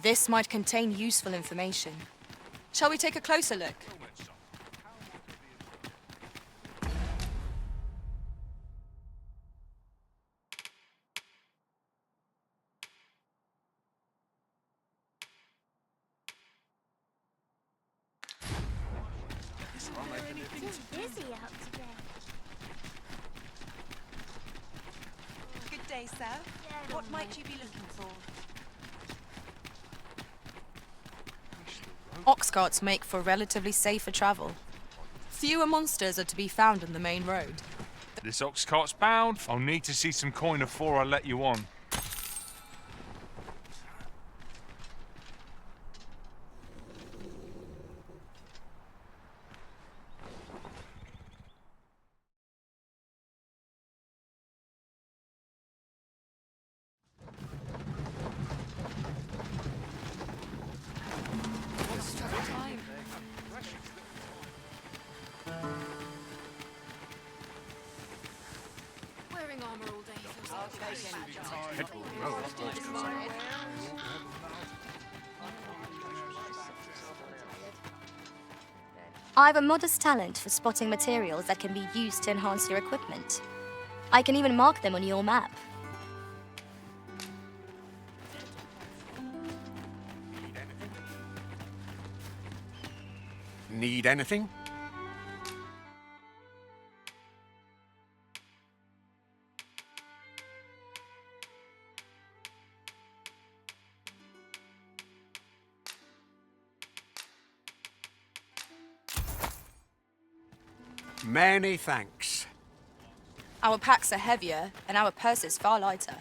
This might contain useful information. Shall we take a closer look? Busy out today. Good day, sir. What might you be looking for? Ox carts make for relatively safer travel. Fewer monsters are to be found on the main road. This ox cart's bound. I'll need to see some coin before I let you on. Wearing armor all day feels I have a modest talent for spotting materials that can be used to enhance your equipment. I can even mark them on your map. Need anything? Many thanks. Our packs are heavier and our purses far lighter.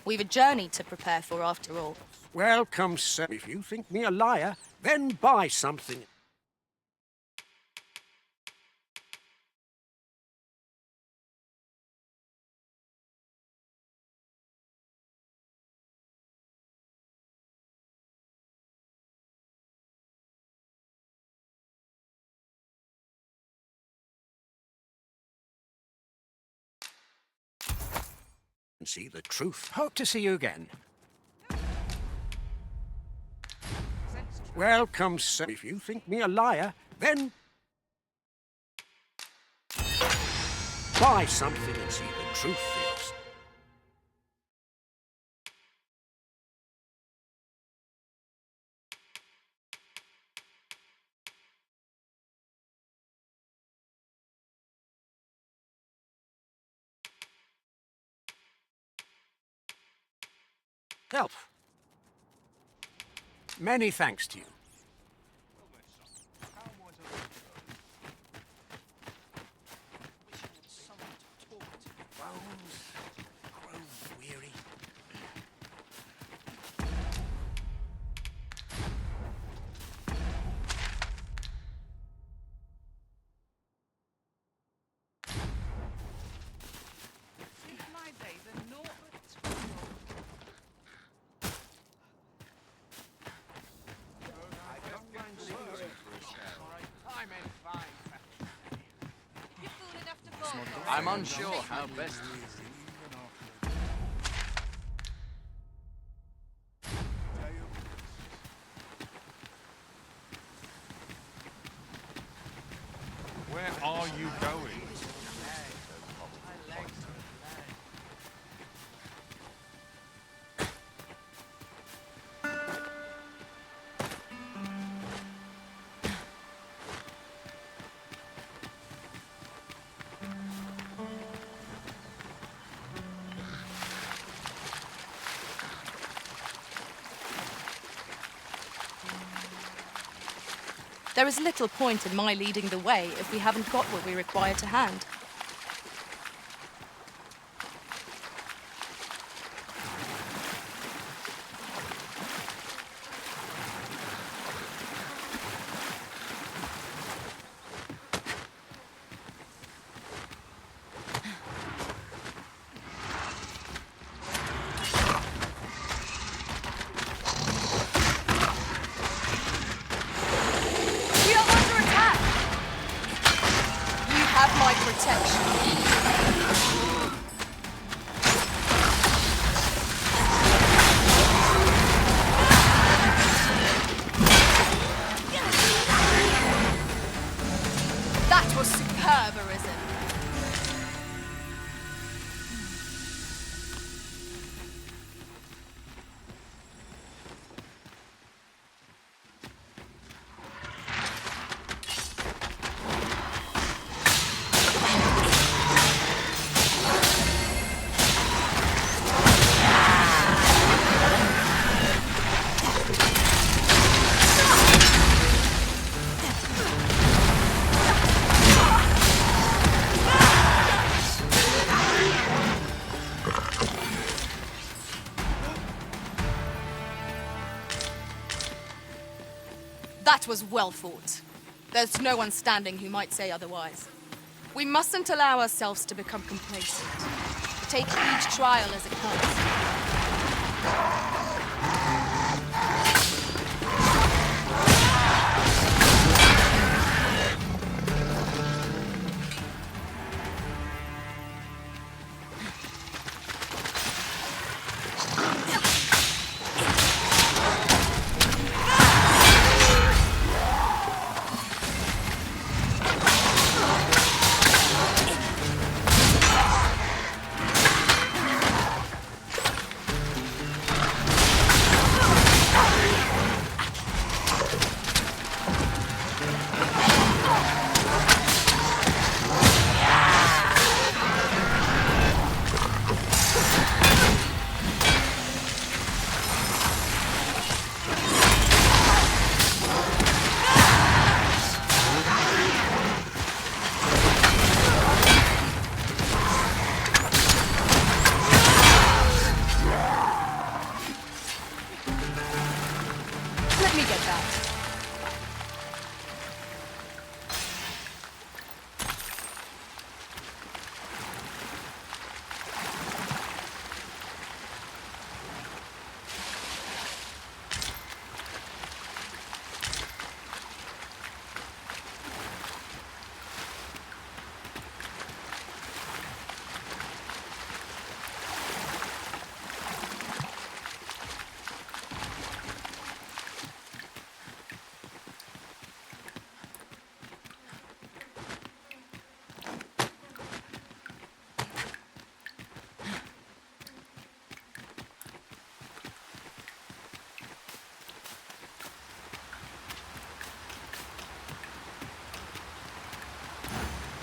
We've a journey to prepare for after all. Welcome, sir. If you think me a liar, then buy something. See the truth. Hope to see you again. Welcome, sir. If you think me a liar, then buy something and see the truth feels. Help. Many thanks to you. Bones grow weary. I'm unsure how best. Where are you going? There is little point in my leading the way if we haven't got what we require to hand. We are under attack! You have my protection. have arisen. That was well fought. There's no one standing who might say otherwise. We mustn't allow ourselves to become complacent. Take each trial as it comes. Let me get that.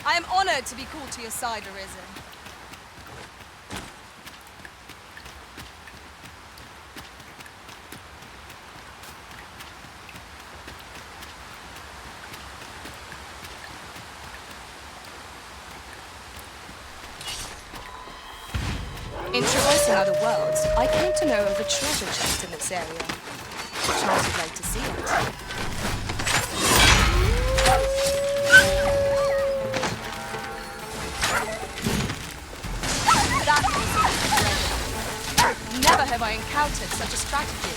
I am honored to be called to your side, Arisen. In traversing other worlds, I came to know of a treasure chest in this area. Perchance you'd like to see it. Never have I encountered such a strategy.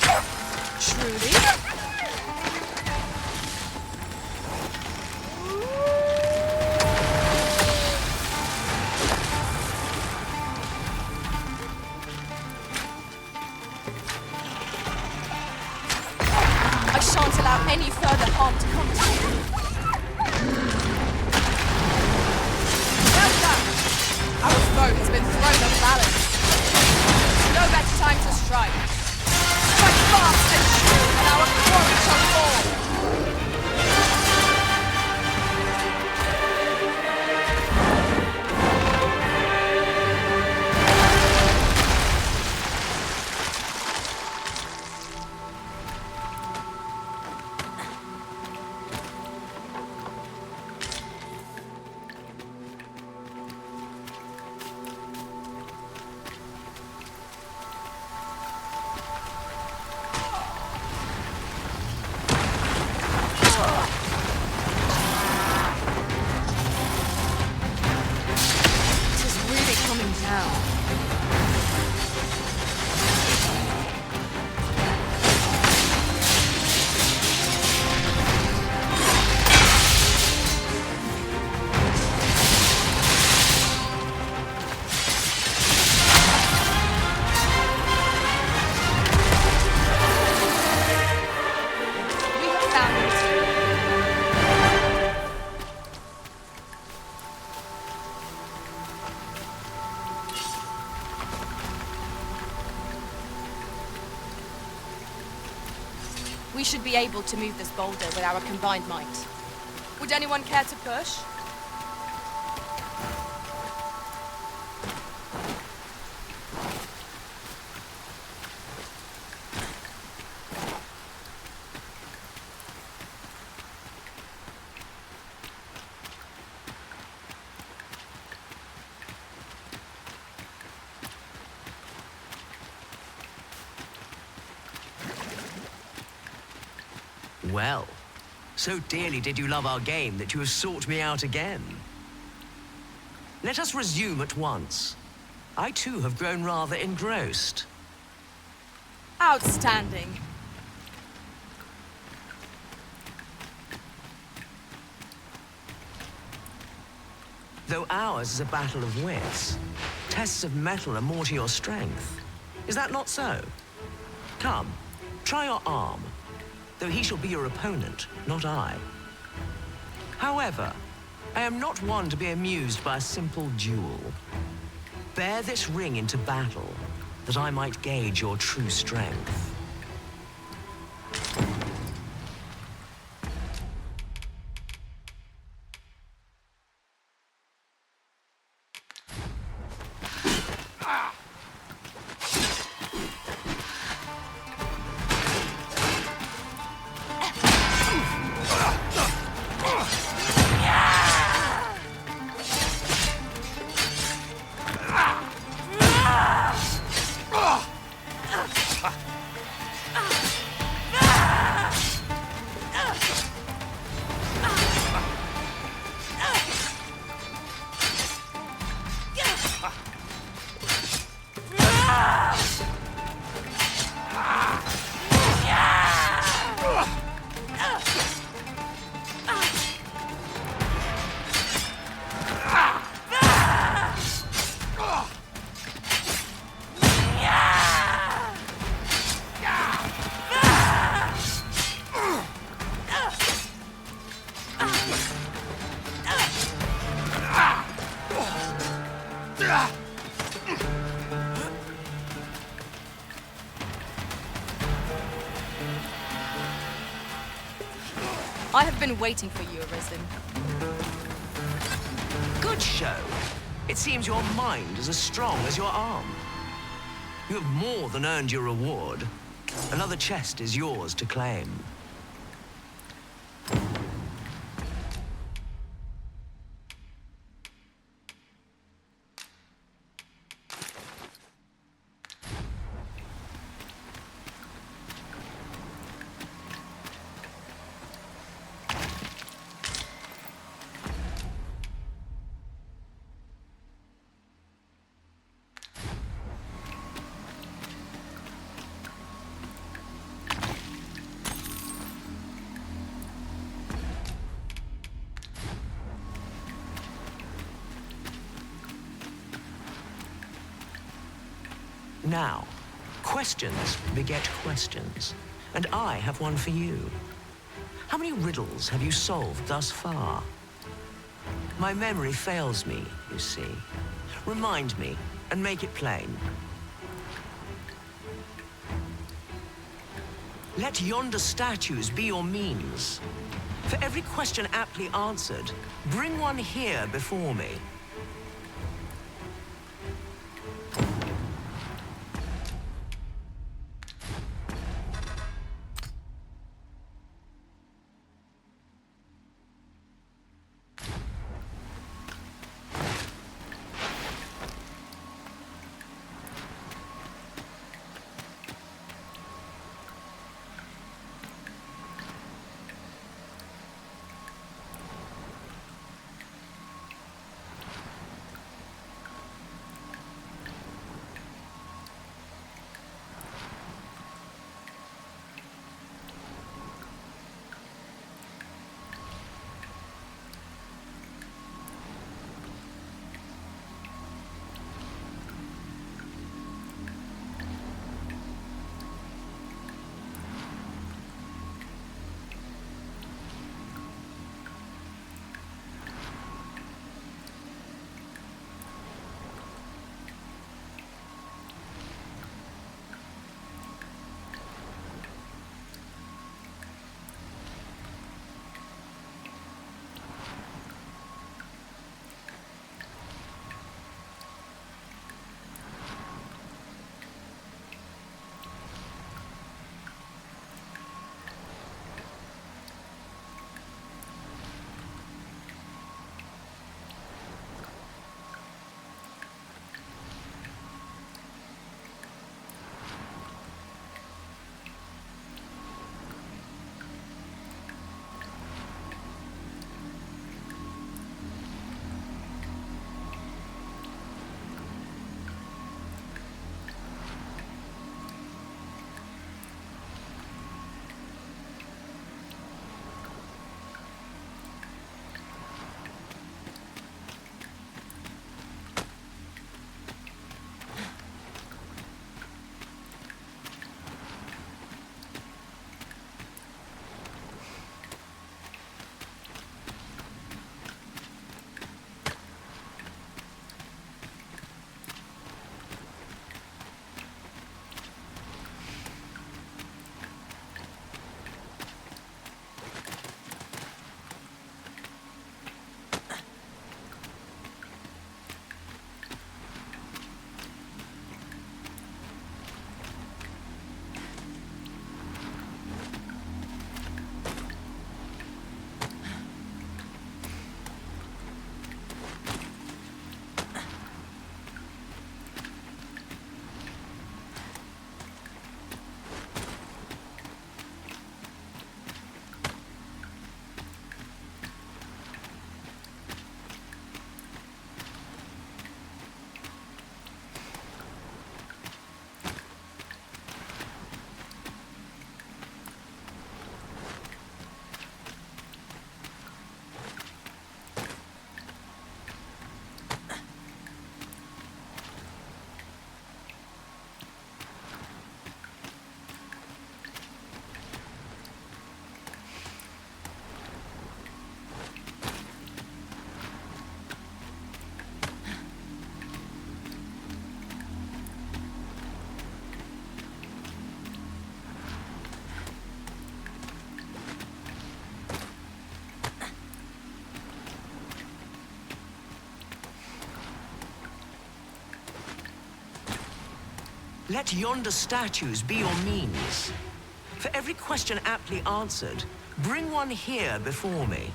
Truly? I shan't allow any further harm to come to you. Well done. Our foe has been thrown off balance. No better time to strike. Strike should be able to move this boulder with our combined might. Would anyone care to push? Well, so dearly did you love our game that you have sought me out again. Let us resume at once. I too have grown rather engrossed. Outstanding. Though ours is a battle of wits, tests of mettle are more to your strength. Is that not so? Come, try your arm. Though he shall be your opponent, not I. However, I am not one to be amused by a simple duel. Bear this ring into battle, that I might gauge your true strength. I have been waiting for you, Arisen. Good show. It seems your mind is as strong as your arm. You have more than earned your reward. Another chest is yours to claim. Now, questions beget questions, and I have one for you. How many riddles have you solved thus far? My memory fails me, you see. Remind me, and make it plain. Let yonder statues be your means. For every question aptly answered, bring one here before me. Let yonder statues be your means. For every question aptly answered, bring one here before me.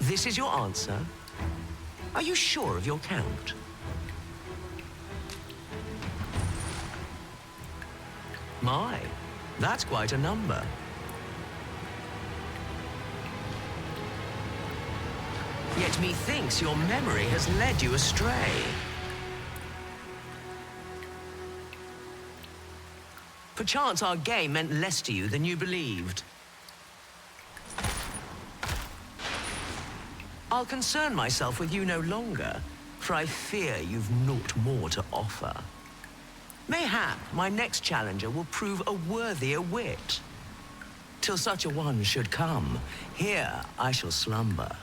This is your answer? Are you sure of your count? My, that's quite a number. Yet methinks your memory has led you astray. Perchance our game meant less to you than you believed. I'll concern myself with you no longer, for I fear you've naught more to offer. Mayhap my next challenger will prove a worthier wit. Till such a one should come, here I shall slumber.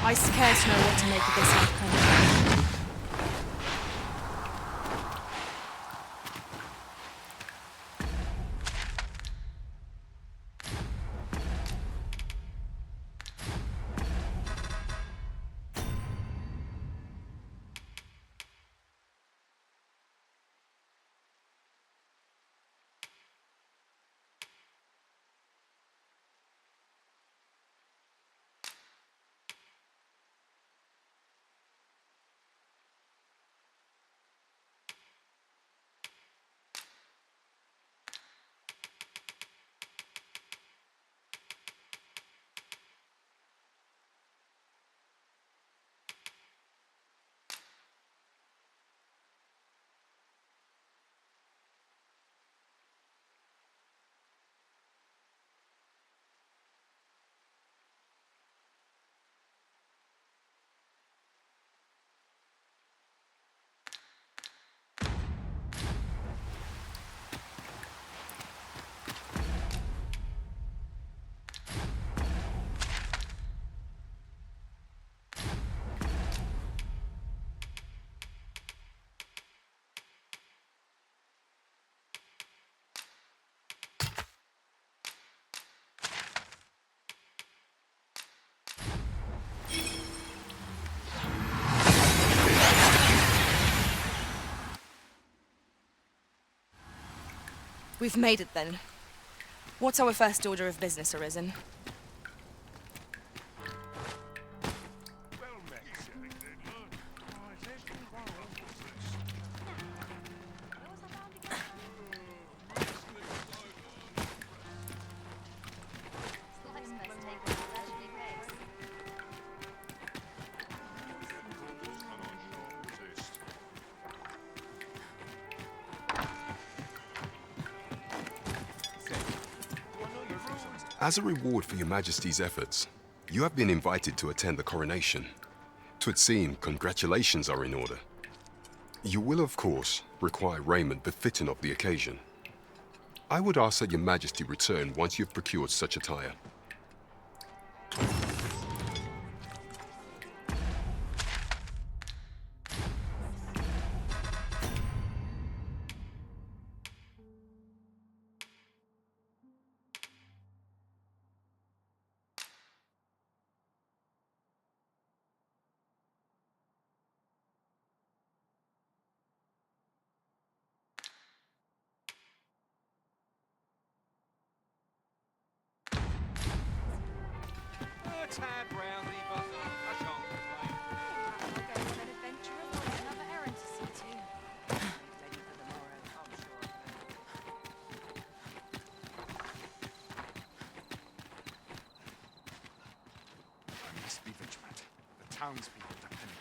I scarce know what to make of this outcome. We've made it then. What's our first order of business, Arisen? As a reward for your Majesty's efforts, you have been invited to attend the coronation. 'Twould seem congratulations are in order. You will, of course, require raiment befitting of the occasion. I would ask that your Majesty return once you've procured such attire. I must be vigilant. The townspeople depend on me.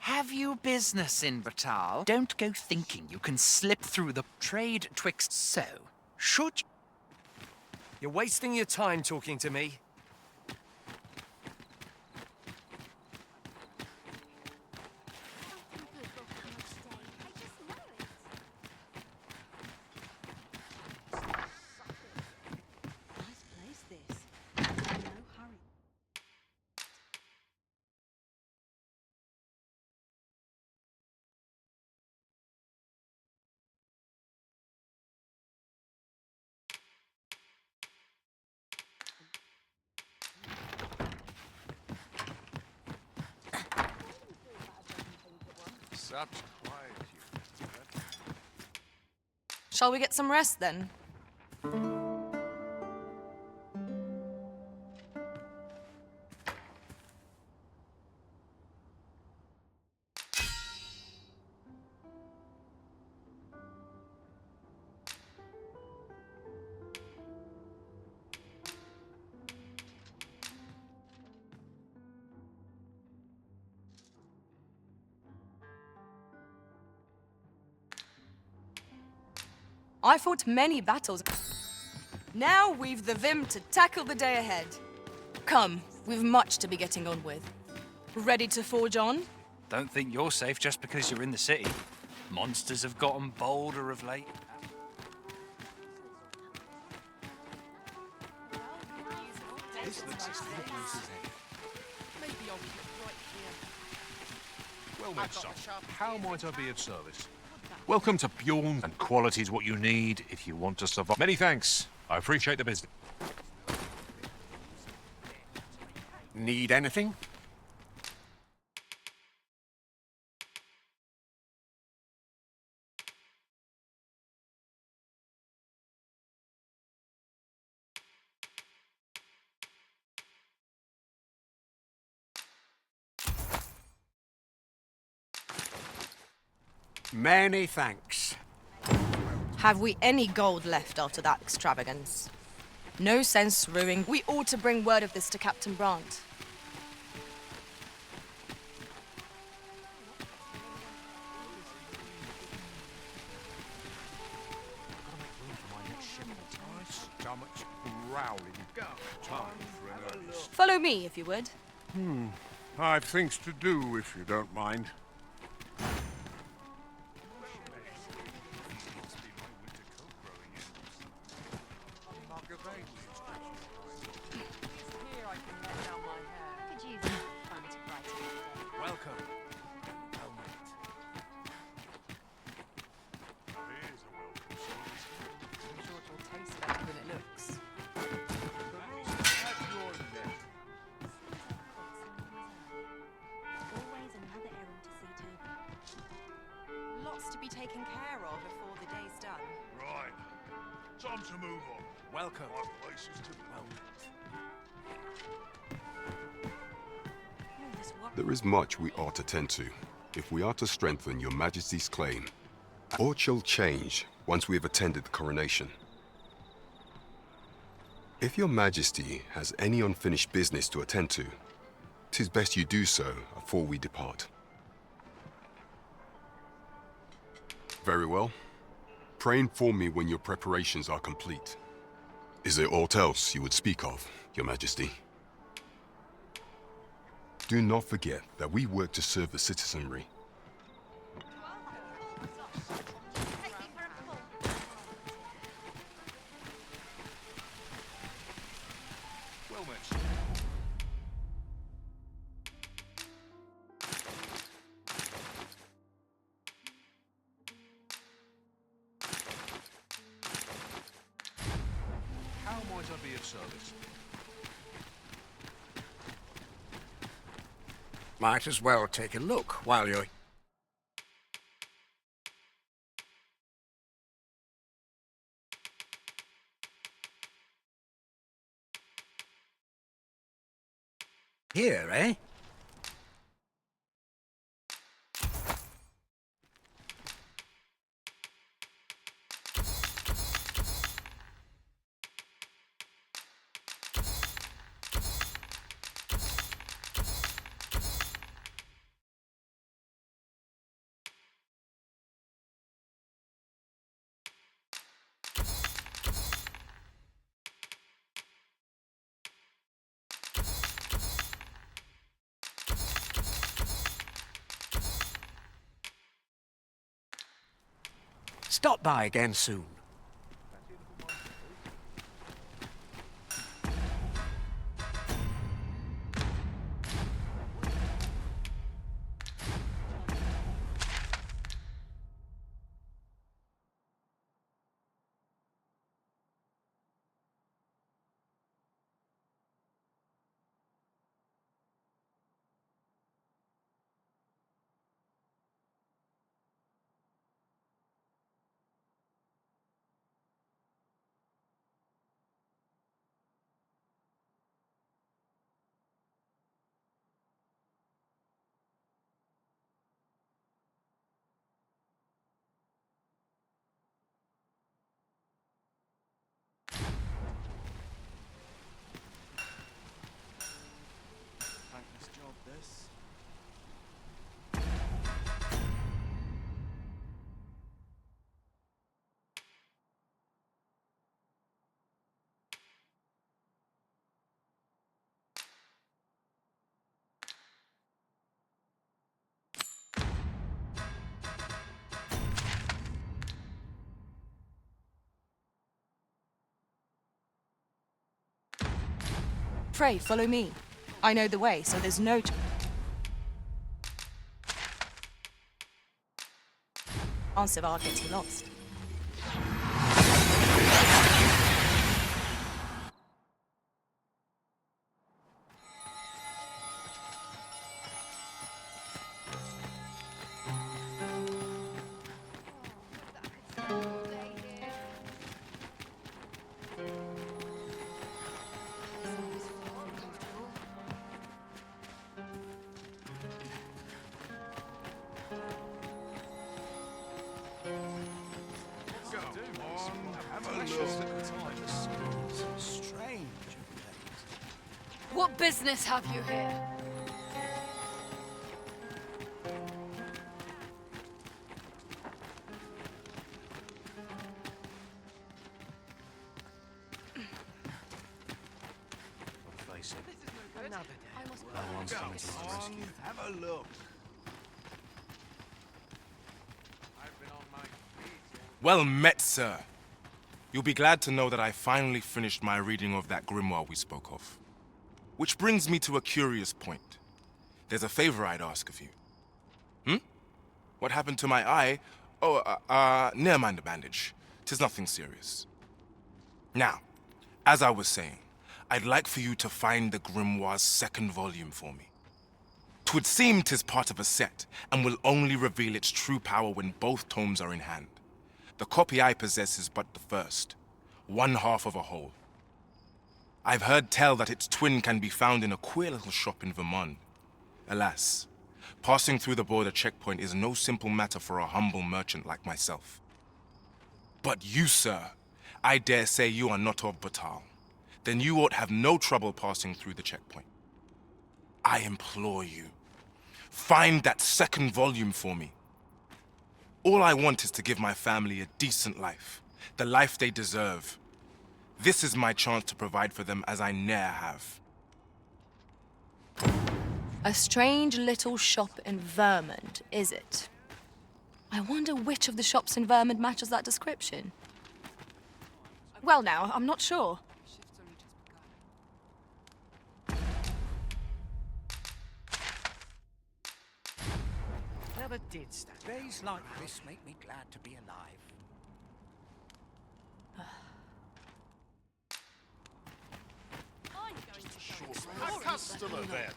Have you business in Batal? Don't go thinking you can slip through the trade twixt so. Should You're wasting your time talking to me. Such quiet, you. Shall we get some rest then? I fought many battles. Now we've the vim to tackle the day ahead. Come, we've much to be getting on with. Ready to forge on? Don't think you're safe just because you're in the city. Monsters have gotten bolder of late. This looks as good a place as any. Maybe I'll keep it right here. Well met, son. How might I be of service? Welcome to Bjorn, and quality is what you need if you want to survive. Many thanks. I appreciate the business. Need anything? Many thanks. Have we any gold left after that extravagance? No sense ruining. We ought to bring word of this to Captain Brandt. Stomach's growling. Time for an earnest. Follow me, if you would. I've things to do, if you don't mind. Welcome. I'm sure it will taste better than it looks. Always another errand to see to. Lots to be taken care of before the day's done. Right. Time to move on. Welcome. My place is to There is much we ought to tend to, if we are to strengthen your Majesty's claim. Aught shall change once we have attended the coronation. If your Majesty has any unfinished business to attend to, 'tis best you do so afore we depart. Very well. Pray inform me when your preparations are complete. Is there aught else you would speak of, your Majesty? Do not forget that we work to serve the citizenry. Well met. How might I be of service? Might as well take a look while you're... here, eh? Stop by again soon. pray, follow me. I know the way, so there's no chance of our getting lost. What business have you here? Face it. Another day. No one's coming to my rescue. Have a look. Well met, sir. You'll be glad to know that I finally finished my reading of that grimoire we spoke of. Which brings me to a curious point. There's a favor I'd ask of you. What happened to my eye? Oh, never mind the bandage. 'Tis nothing serious. Now, as I was saying, I'd like for you to find the grimoire's second volume for me. 'Twould seem 'tis part of a set, and will only reveal its true power when both tomes are in hand. The copy I possess is but the first, one half of a whole. I've heard tell that its twin can be found in a queer little shop in Vermont. Alas, passing through the border checkpoint is no simple matter for a humble merchant like myself. But you, sir, I dare say you are not of Batal. Then you ought have no trouble passing through the checkpoint. I implore you, find that second volume for me. All I want is to give my family a decent life, the life they deserve. This is my chance to provide for them as I ne'er have. A strange little shop in Vermont, is it? I wonder which of the shops in Vermont matches that description. Well now, I'm not sure. Never did stand. Days like this make me glad to be alive. A customer then.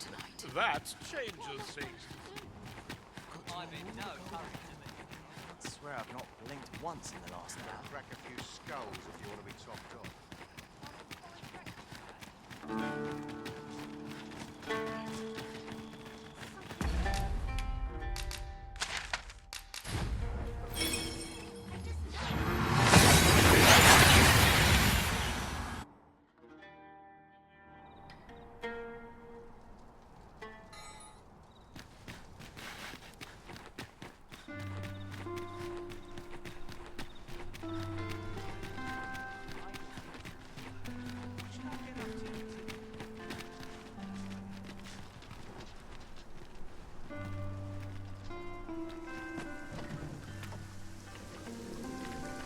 That changes things. I'm in no hurry. I swear I've not blinked once in the last hour. Crack a few skulls if you want to be topped off.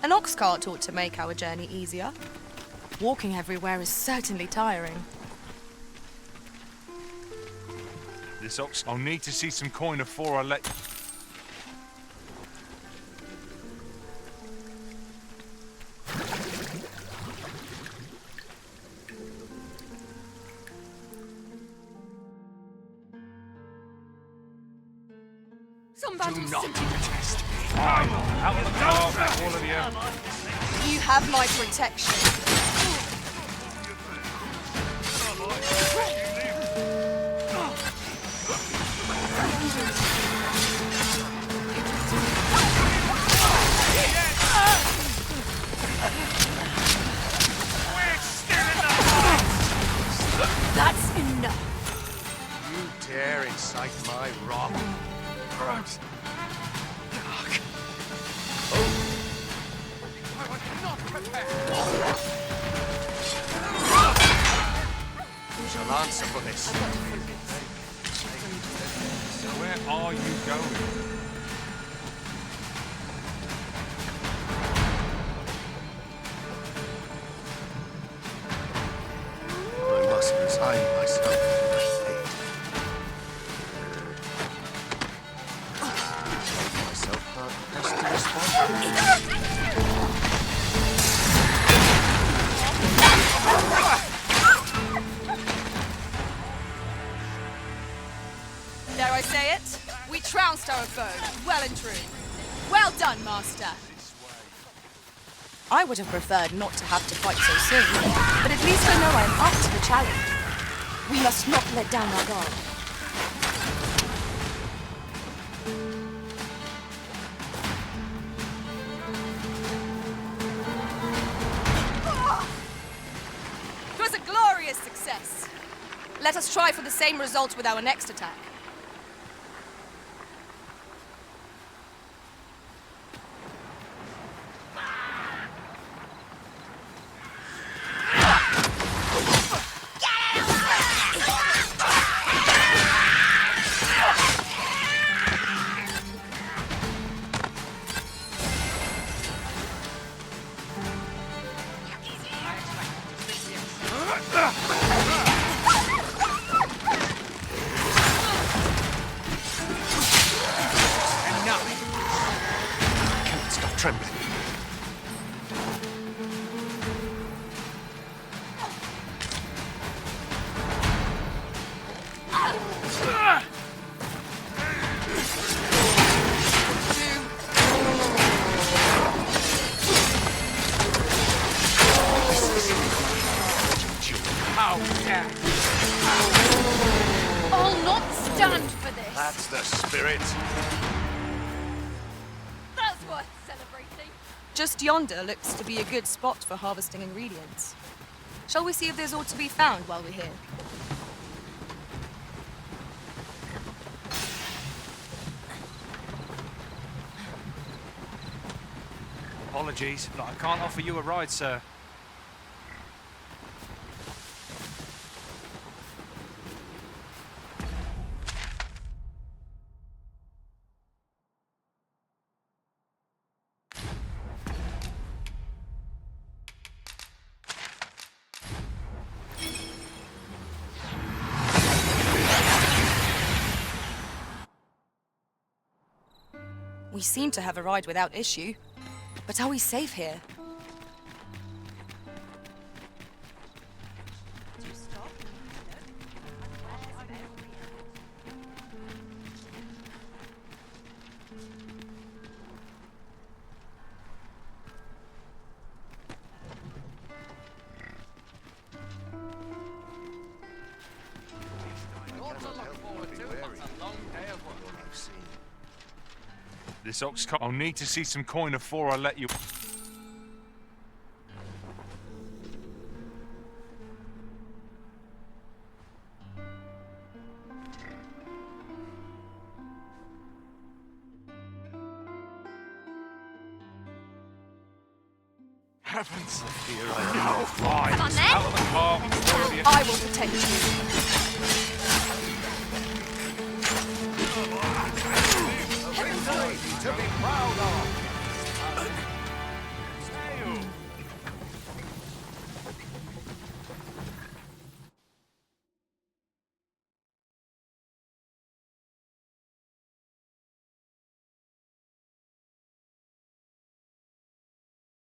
An ox cart ought to make our journey easier. Walking everywhere is certainly tiring. This ox... I'll need to see some coin before I let... Somebody Do not test me. I'm out of the car, all of you. You have my protection. That's enough. You dare incite my wrath? Gross. Dark. I was not prepared. You shall answer for this. Where are you going? I must resign. Dare I say it? We trounced our foe, well and true. Well done, Master. I would have preferred not to have to fight so soon, but at least I know I am up to the challenge. We must not let down our guard. It was a glorious success. Let us try for the same result with our next attack. Trembling. I'll not stand for this. That's the spirit. That's worth celebrating. Just yonder looks to be a good spot for harvesting ingredients. Shall we see if there's aught to be found while we're here? Apologies, but I can't offer you a ride, sir. We seem to have a ride without issue. But are we safe here? This ox cart. I'll need to see some coin before I let you. Heavens, here I am. Fine. Come on, then. Out of the car. I will protect you. To be proud of.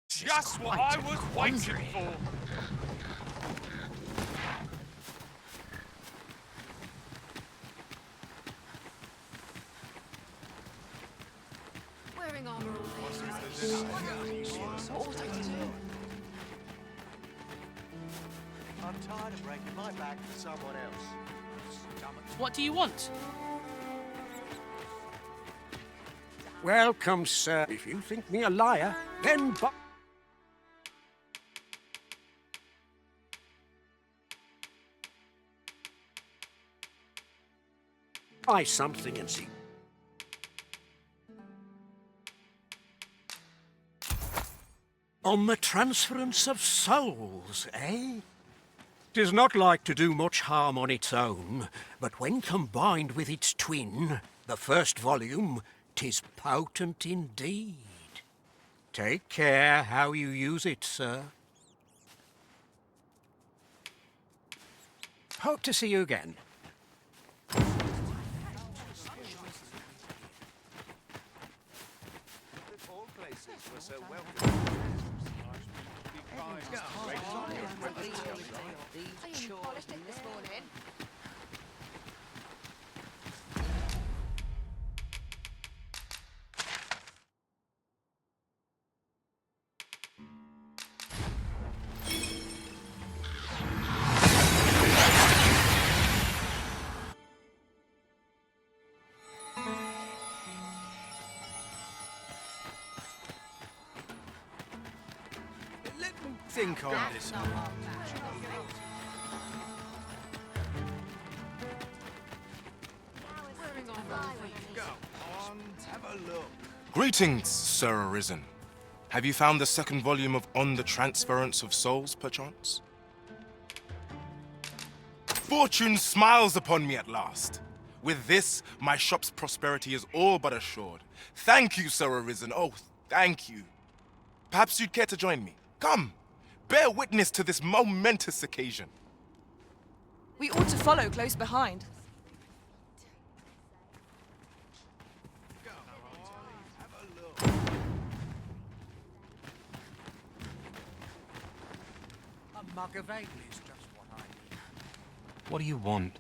Just what I was waiting for. Wearing armor all day. I'm tired of breaking my back for someone else. What do you want? Welcome, sir. If you think me a liar, then buy something and see. On the transference of souls, eh? 'Tis not like to do much harm on its own, but when combined with its twin, the first volume, 'tis potent indeed. Take care how you use it, sir. Hope to see you again. All places were so welcome. think on this? Greetings, Sir Arisen. Have you found the second volume of On the Transference of Souls, perchance? Fortune smiles upon me at last. With this, my shop's prosperity is all but assured. Thank you, Sir Arisen. Oh, thank you. Perhaps you'd care to join me. Come, bear witness to this momentous occasion. We ought to follow close behind. A mug of ale is just what I need. What do you want?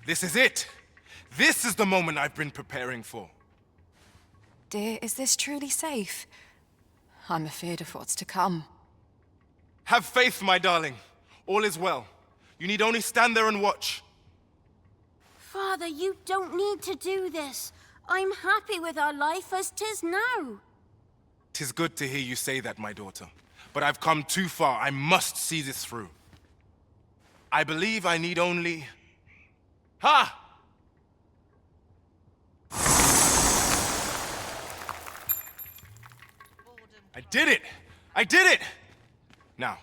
This is it. This is the moment I've been preparing for. Dear, is this truly safe? I'm afeard of what's to come. Have faith, my darling. All is well. You need only stand there and watch. Father, you don't need to do this. I'm happy with our life as 'tis now. 'Tis good to hear you say that, my daughter. But I've come too far. I must see this through. I believe I need only... Ha! I did it! I did it! Now,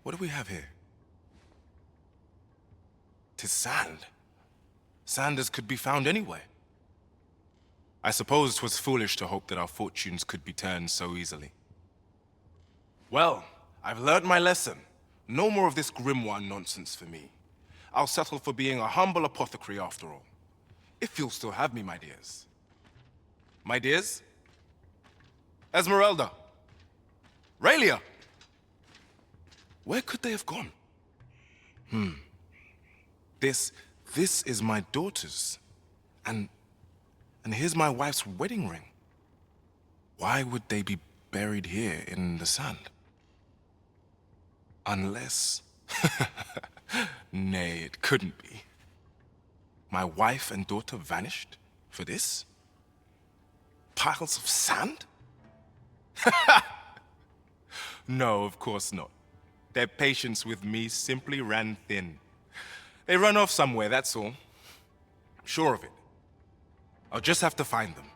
what do we have here? 'Tis sand. Sand as could be found anywhere. I suppose 'twas foolish to hope that our fortunes could be turned so easily. Well, I've learnt my lesson. No more of this grimoire nonsense for me. I'll settle for being a humble apothecary after all. If you'll still have me, my dears. My dears? Esmeralda. Raelia. Where could they have gone? This is my daughter's. And here's my wife's wedding ring. Why would they be buried here in the sand? Unless... Nay, it couldn't be. My wife and daughter vanished for this? Piles of sand? No, of course not. Their patience with me simply ran thin. They run off somewhere, that's all. I'm sure of it. I'll just have to find them.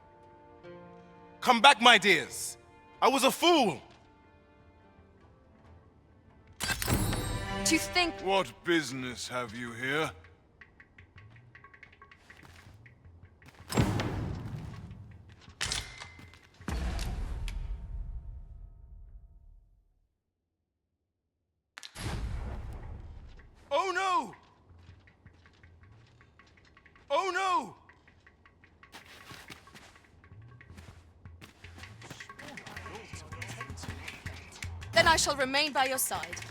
Come back, my dears! I was a fool! To think... What business have you here? Oh no! Oh no! Then I shall remain by your side.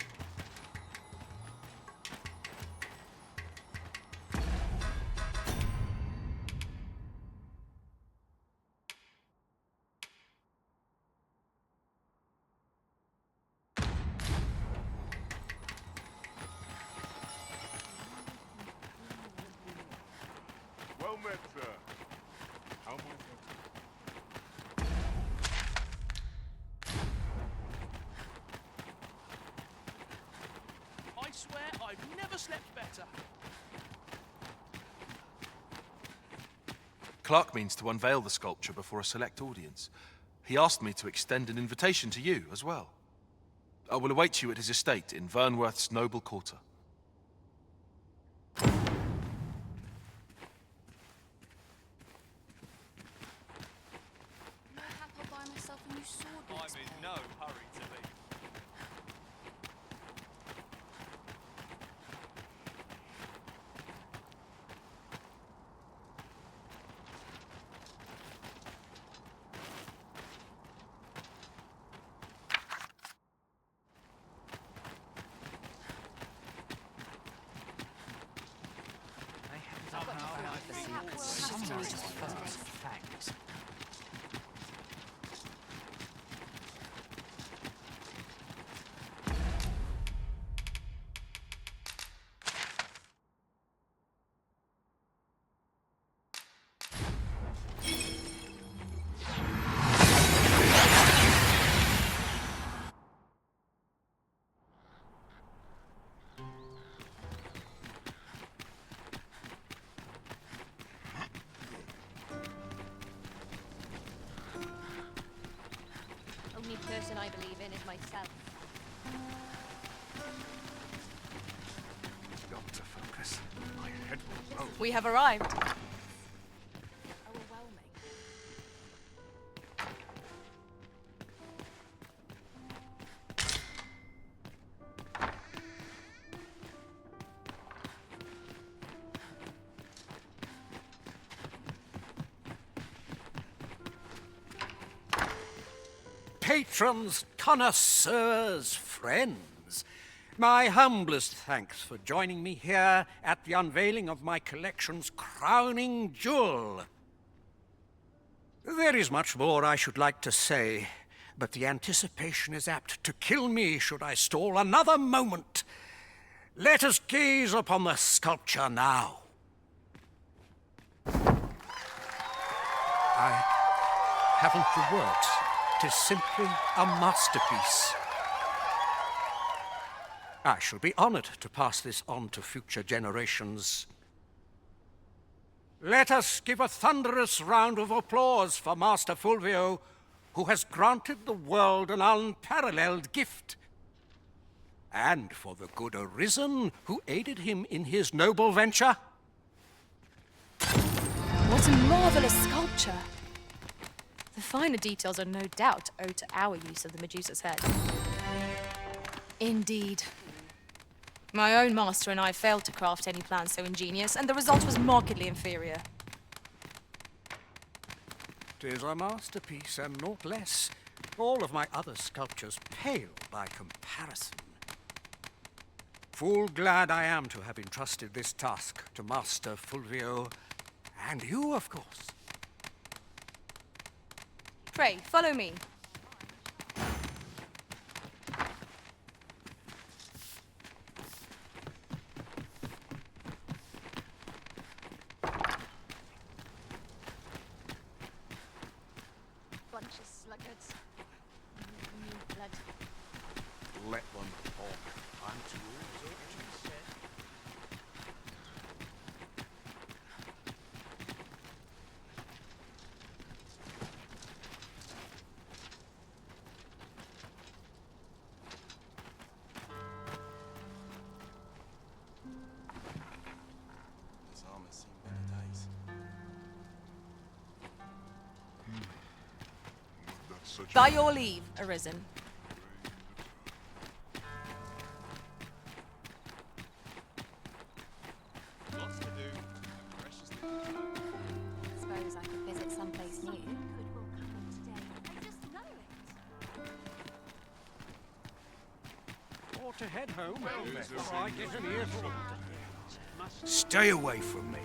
Well met, sir. How might I swear I've never slept better. Clark means to unveil the sculpture before a select audience. He asked me to extend an invitation to you as well. I will await you at his estate in Vernworth's noble quarter. I'm in no hurry to leave. Thanks. Only person I believe in is myself. Got to focus. My head will roll. We have arrived. Patrons, connoisseurs, friends, my humblest thanks for joining me here at the unveiling of my collection's crowning jewel. There is much more I should like to say, but the anticipation is apt to kill me should I stall another moment. Let us gaze upon the sculpture now. I haven't the words. 'Tis simply a masterpiece. I shall be honored to pass this on to future generations. Let us give a thunderous round of applause for Master Fulvio, who has granted the world an unparalleled gift, and for the good Arisen, who aided him in his noble venture. What a marvelous sculpture! The finer details are no doubt owed to our use of the Medusa's head. Indeed. My own master and I failed to craft any plan so ingenious, and the result was markedly inferior. 'Tis a masterpiece, and naught less. All of my other sculptures pale by comparison. Full glad I am to have entrusted this task to Master Fulvio, and you, of course. Pray, follow me. Bunch of sluggards. New blood. Let them talk. I'm too old. This armor's seen better days. By your leave, Arisen. Lots to do. Suppose I could visit someplace new. Or to head home, before I get an earful. Stay away from me.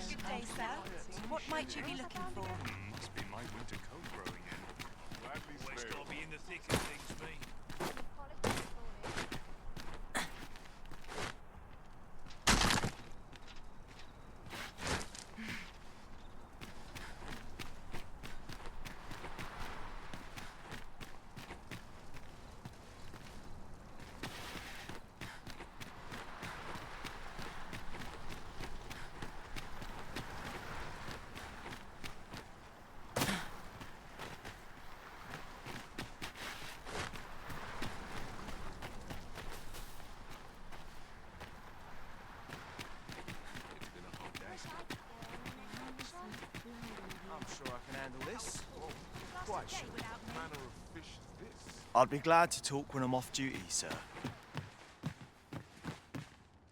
Good day, sir. What might you be looking for? Must be my winter coat growing in. Always gotta be in the thick of things, me. I'm sure I can handle this. Quite sure. What manner of fish is this? I'd be glad to talk when I'm off duty, sir.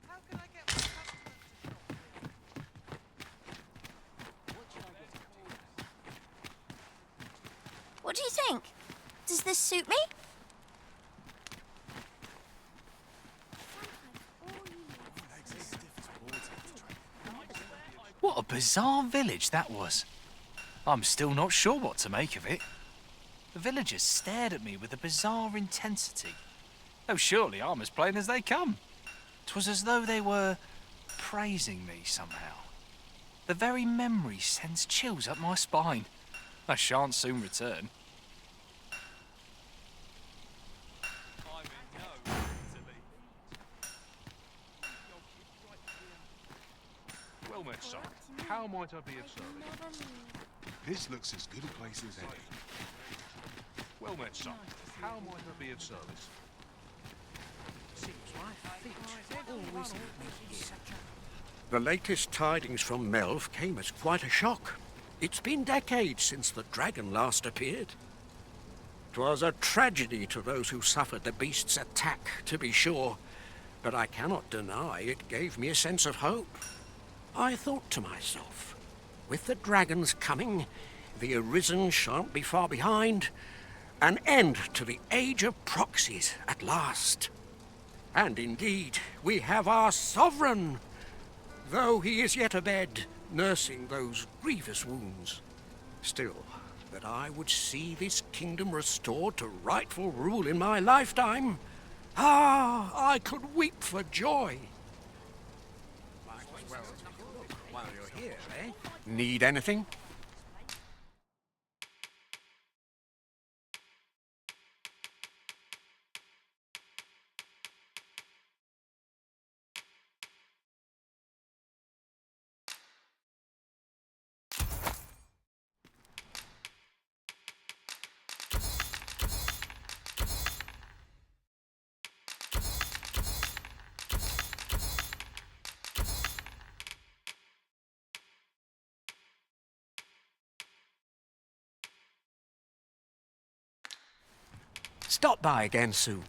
How can I What a bizarre village that was. I'm still not sure what to make of it. The villagers stared at me with a bizarre intensity. Oh, surely I'm as plain as they come. 'Twas as though they were praising me somehow. The very memory sends chills up my spine. I shan't soon return. Well met, son. How might I be of service? This looks as good a place as any. Well met, son. How might I be of service? The latest tidings from Melv came as quite a shock. It's been decades since the dragon last appeared. 'Twas a tragedy to those who suffered the beast's attack, to be sure, but I cannot deny it gave me a sense of hope. I thought to myself, with the dragons coming, the Arisen shan't be far behind. An end to the age of proxies at last. And indeed, we have our sovereign, though he is yet abed, nursing those grievous wounds. Still, that I would see this kingdom restored to rightful rule in my lifetime, I could weep for joy. Might as well take a look while you're here, eh? Need anything? Stop by again soon.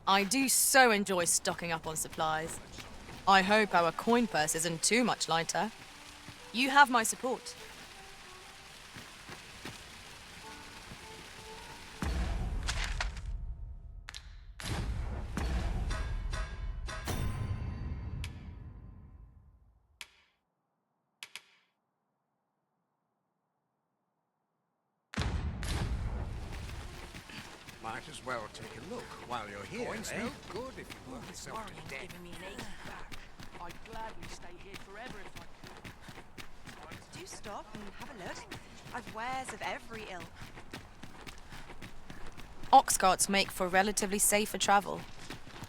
I do so enjoy stocking up on supplies. I hope our coin purse isn't too much lighter. You have my support. Might as well take a look while you're here, eh? No good if you work yourself to death. I'd gladly stay here forever if I could. Do stop and have a look. I've wares of every ilk. Ox carts make for relatively safer travel.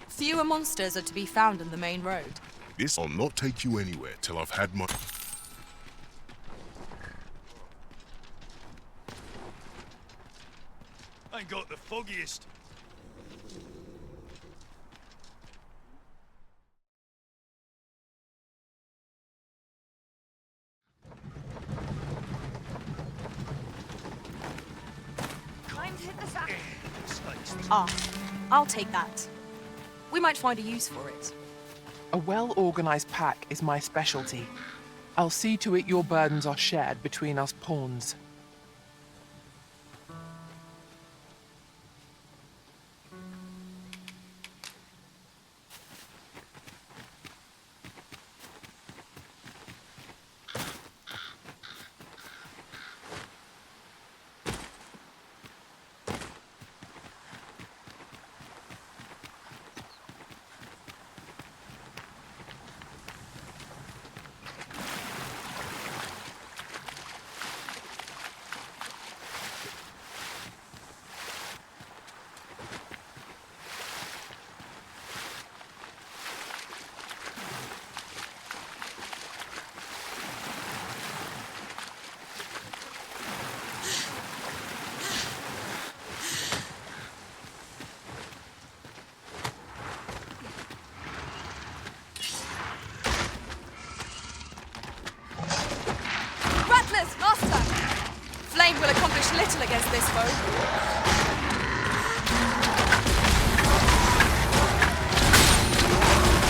Fewer monsters are to be found in the main road. This will not take you anywhere till I've had my... Ain't got the foggiest. Time to hit the sack. Ah, I'll take that. We might find a use for it. A well-organized pack is my specialty. I'll see to it your burdens are shared between us pawns. Flame will accomplish little against this foe.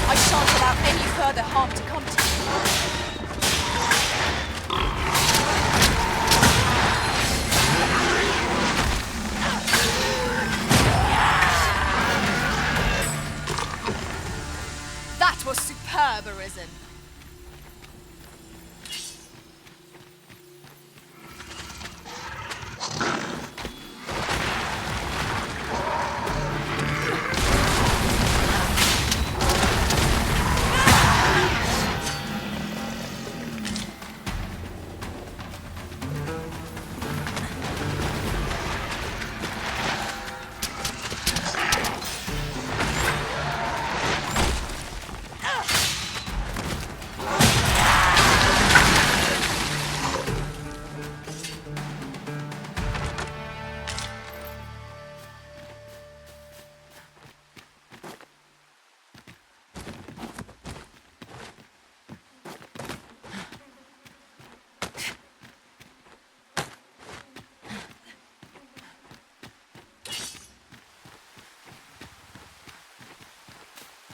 I shan't allow any further harm to come to you. That was superb, Arisen.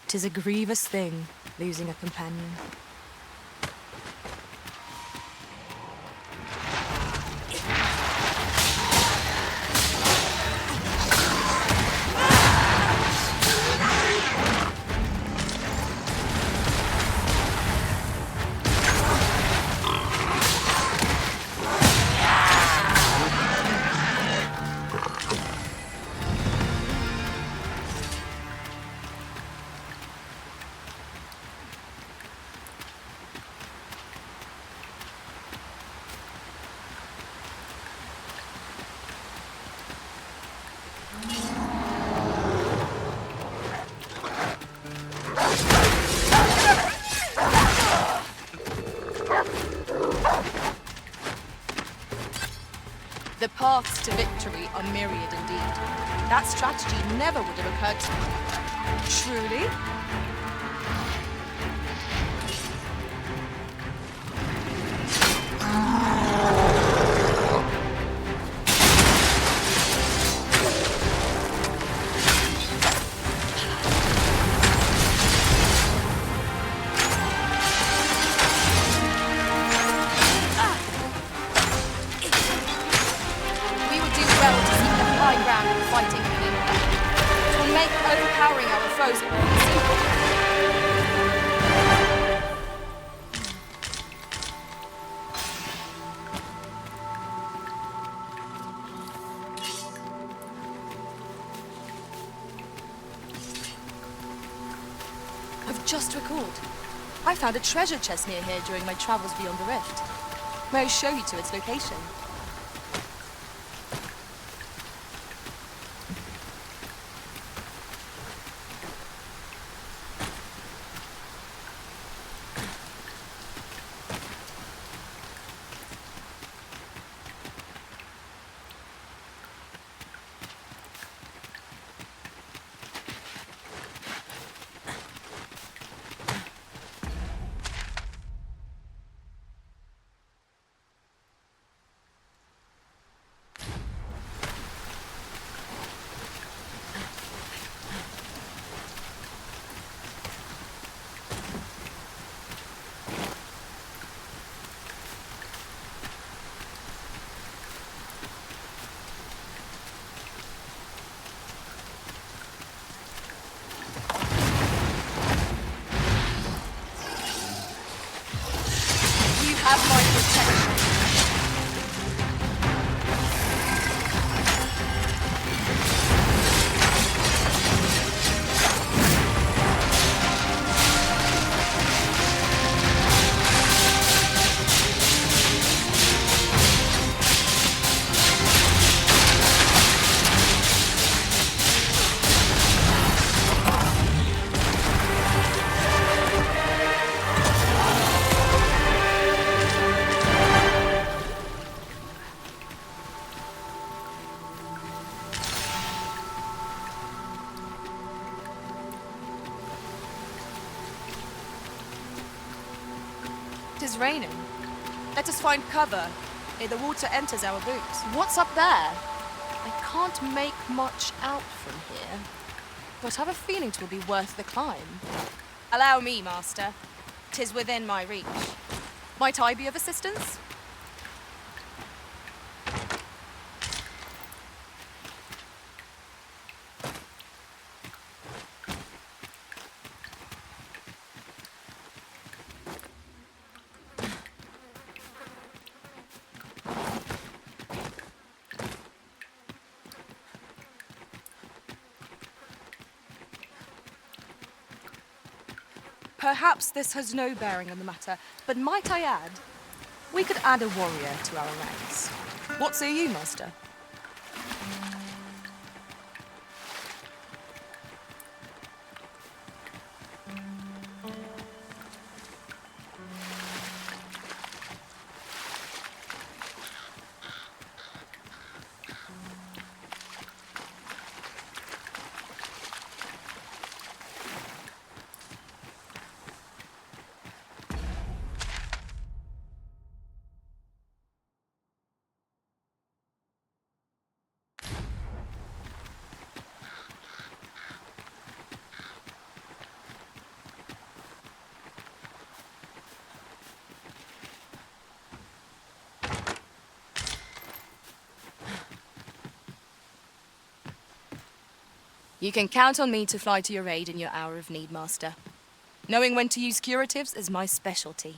'Tis a grievous thing, losing a companion. The paths to victory are myriad indeed. That strategy never would have occurred to me. Truly? We would do well to seek the high ground in fighting between them. It will make overpowering our foes simple. I've just recalled. I found a treasure chest near here during my travels beyond the rift. May I show you to its location? You have my protection. It is raining. Let us find cover ere the water enters our boots. What's up there? I can't make much out from here, but I have a feeling 'twill be worth the climb. Allow me, master. 'Tis within my reach. Might I be of assistance? Perhaps this has no bearing on the matter, but might I add, we could add a warrior to our ranks. What say you, master? You can count on me to fly to your aid in your hour of need, Master. Knowing when to use curatives is my specialty.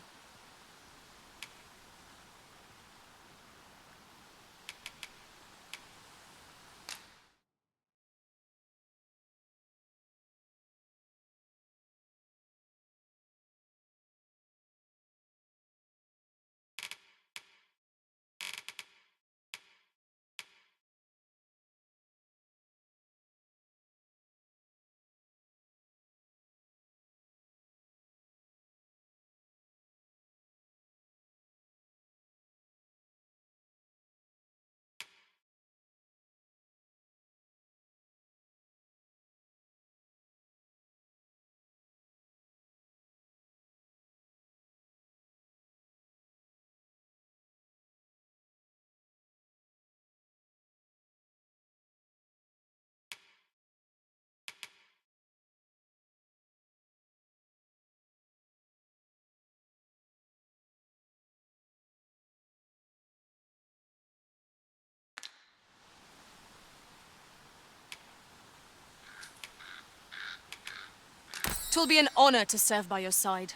Twill be an honor to serve by your side.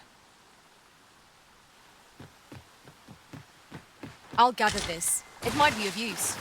I'll gather this. It might be of use.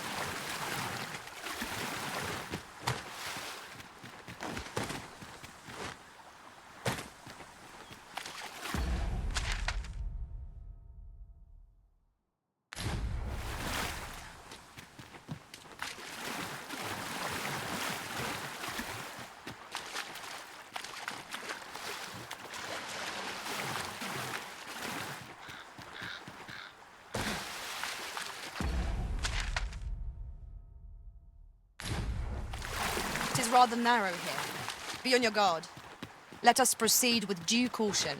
It is rather narrow here. Be on your guard. Let us proceed with due caution.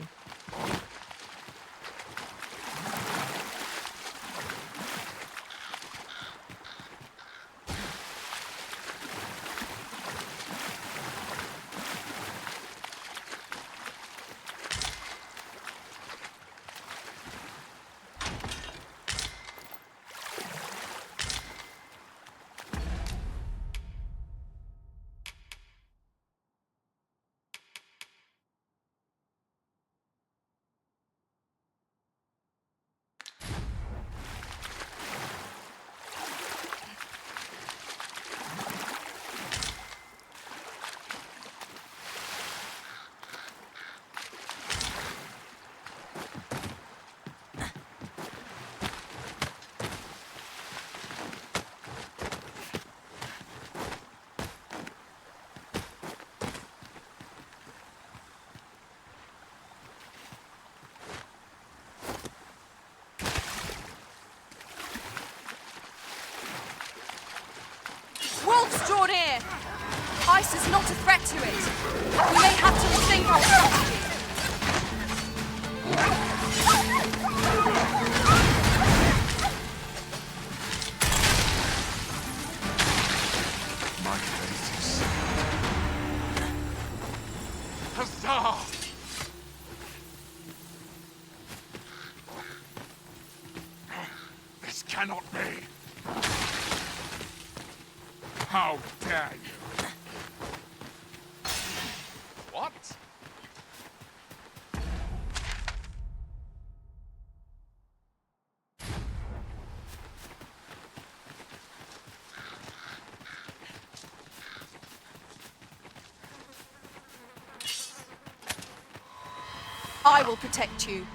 Wolves draw near! Ice is not a threat to it. We may have to rethink our strategy. My face. Huzzah! This cannot be. How dare you? What? I will protect you.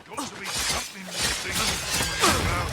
Got to be something this thing is about.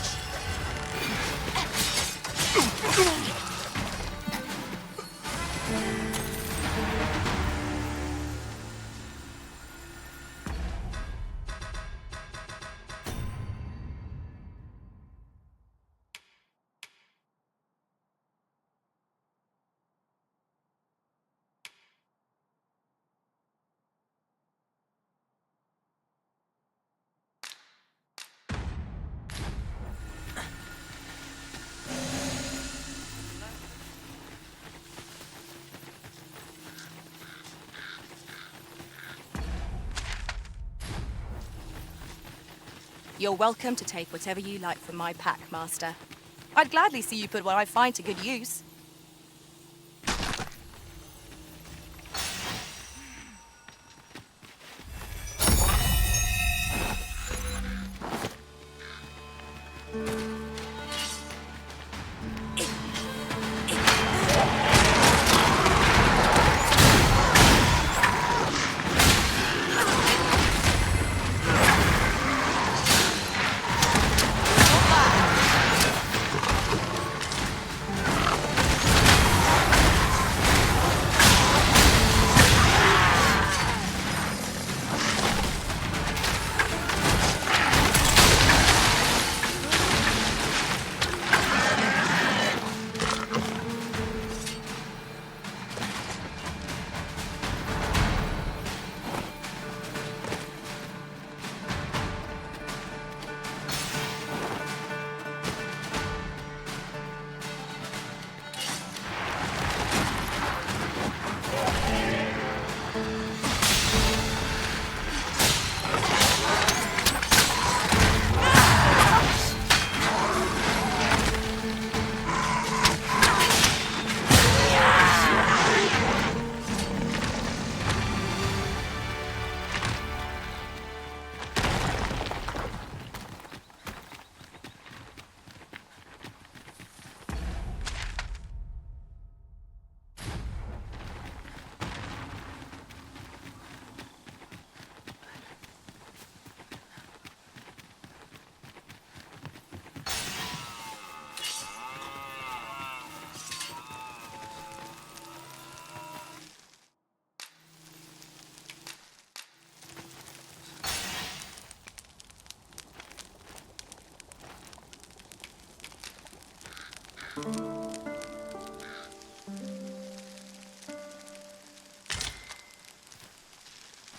You're welcome to take whatever you like from my pack, Master. I'd gladly see you put what I find to good use.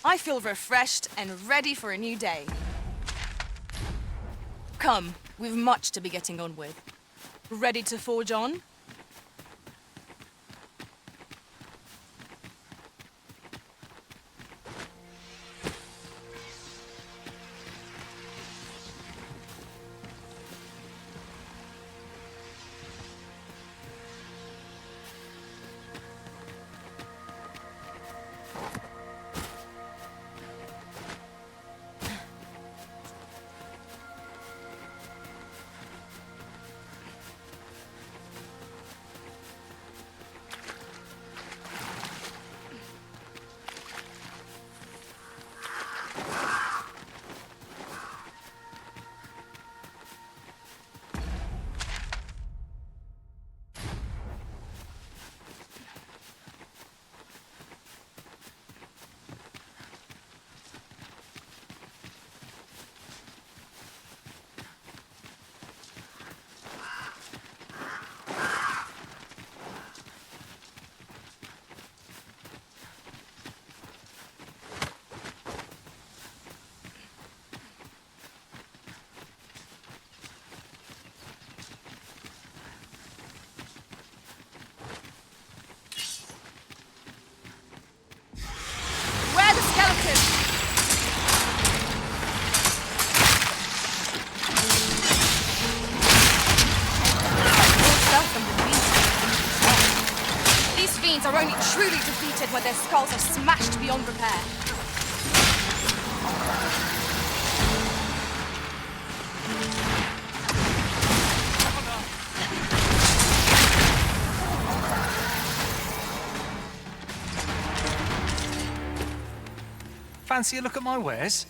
I feel refreshed and ready for a new day. Come, we've much to be getting on with. Ready to forge on? Are only truly defeated when their skulls are smashed beyond repair. Fancy a look at my wares?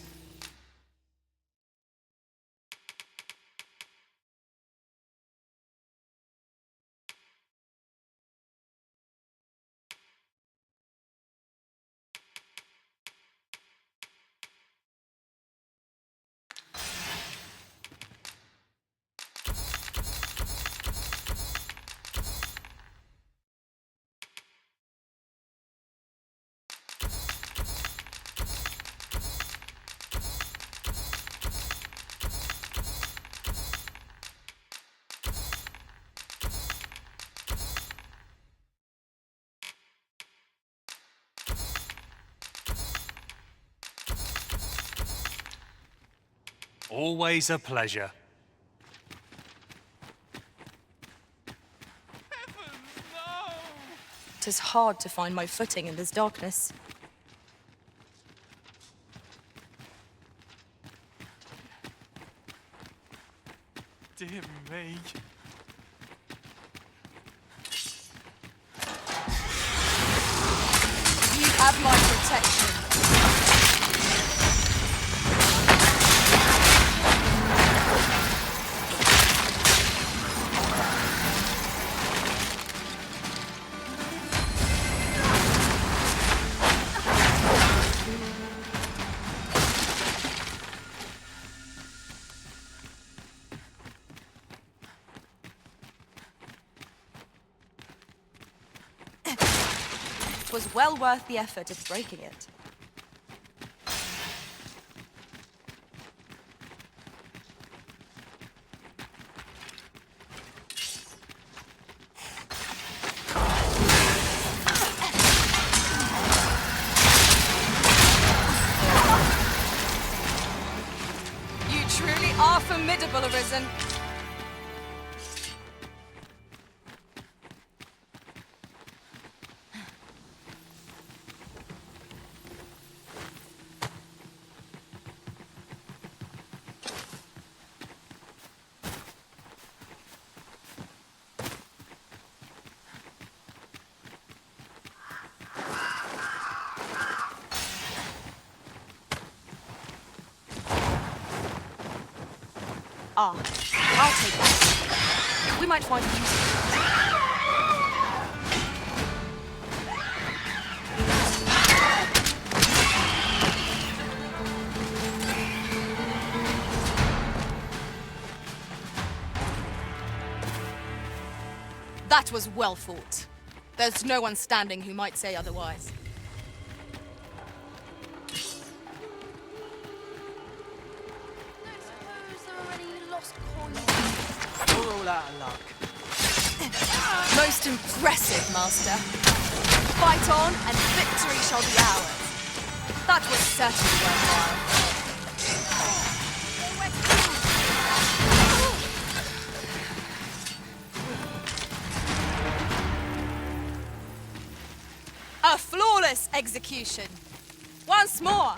Always a pleasure. 'Tis hard to find my footing in this darkness. Dear me. You have my protection. It was well worth the effort of breaking it. You truly are formidable, Arisen. Ah, I'll take that. We might find use for it. That was well fought. There's no one standing who might say otherwise. You're all out of luck. Most impressive, Master. Fight on, and victory shall be ours. That was certainly worthwhile. A flawless execution. Once more.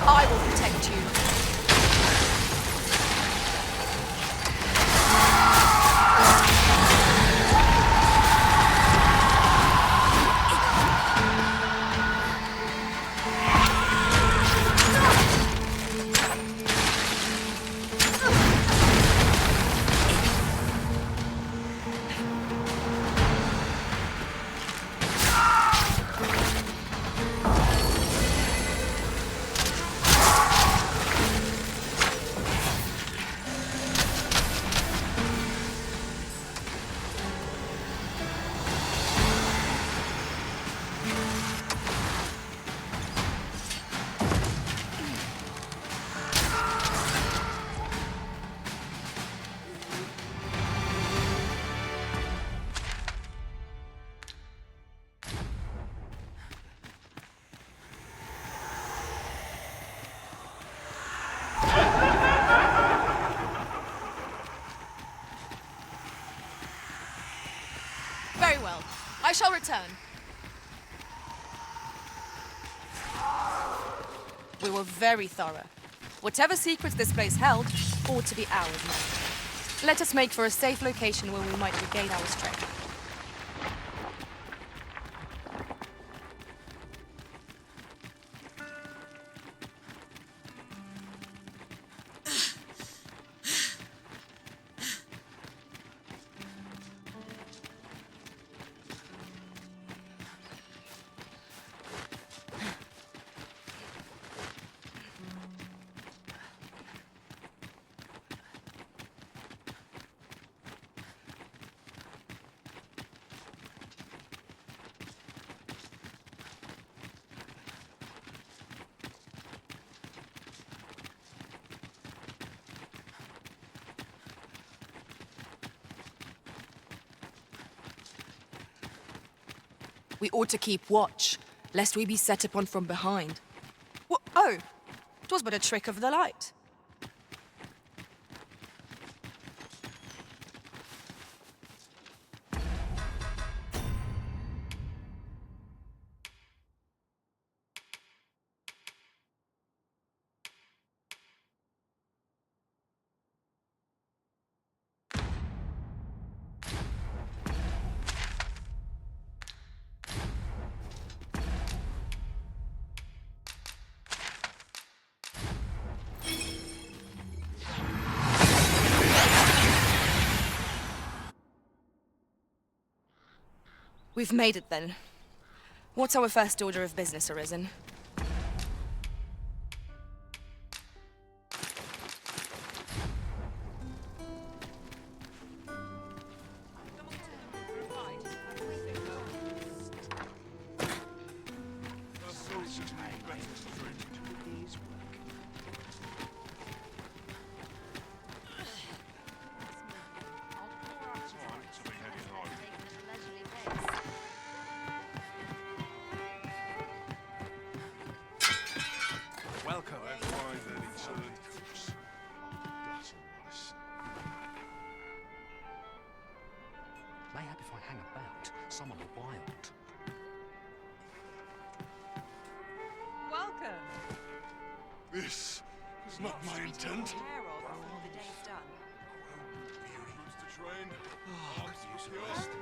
I will protect you. Very well. I shall return. We were very thorough. Whatever secrets this place held ought to be ours now. Let us make for a safe location where we might regain our strength. We ought to keep watch, lest we be set upon from behind. Oh, 'twas but a trick of the light. We've made it then. What's our first order of business, Arisen? Welcome. Mayhap if I hang about, someone will wild. Welcome. This is not my intent. Care of before the day's done.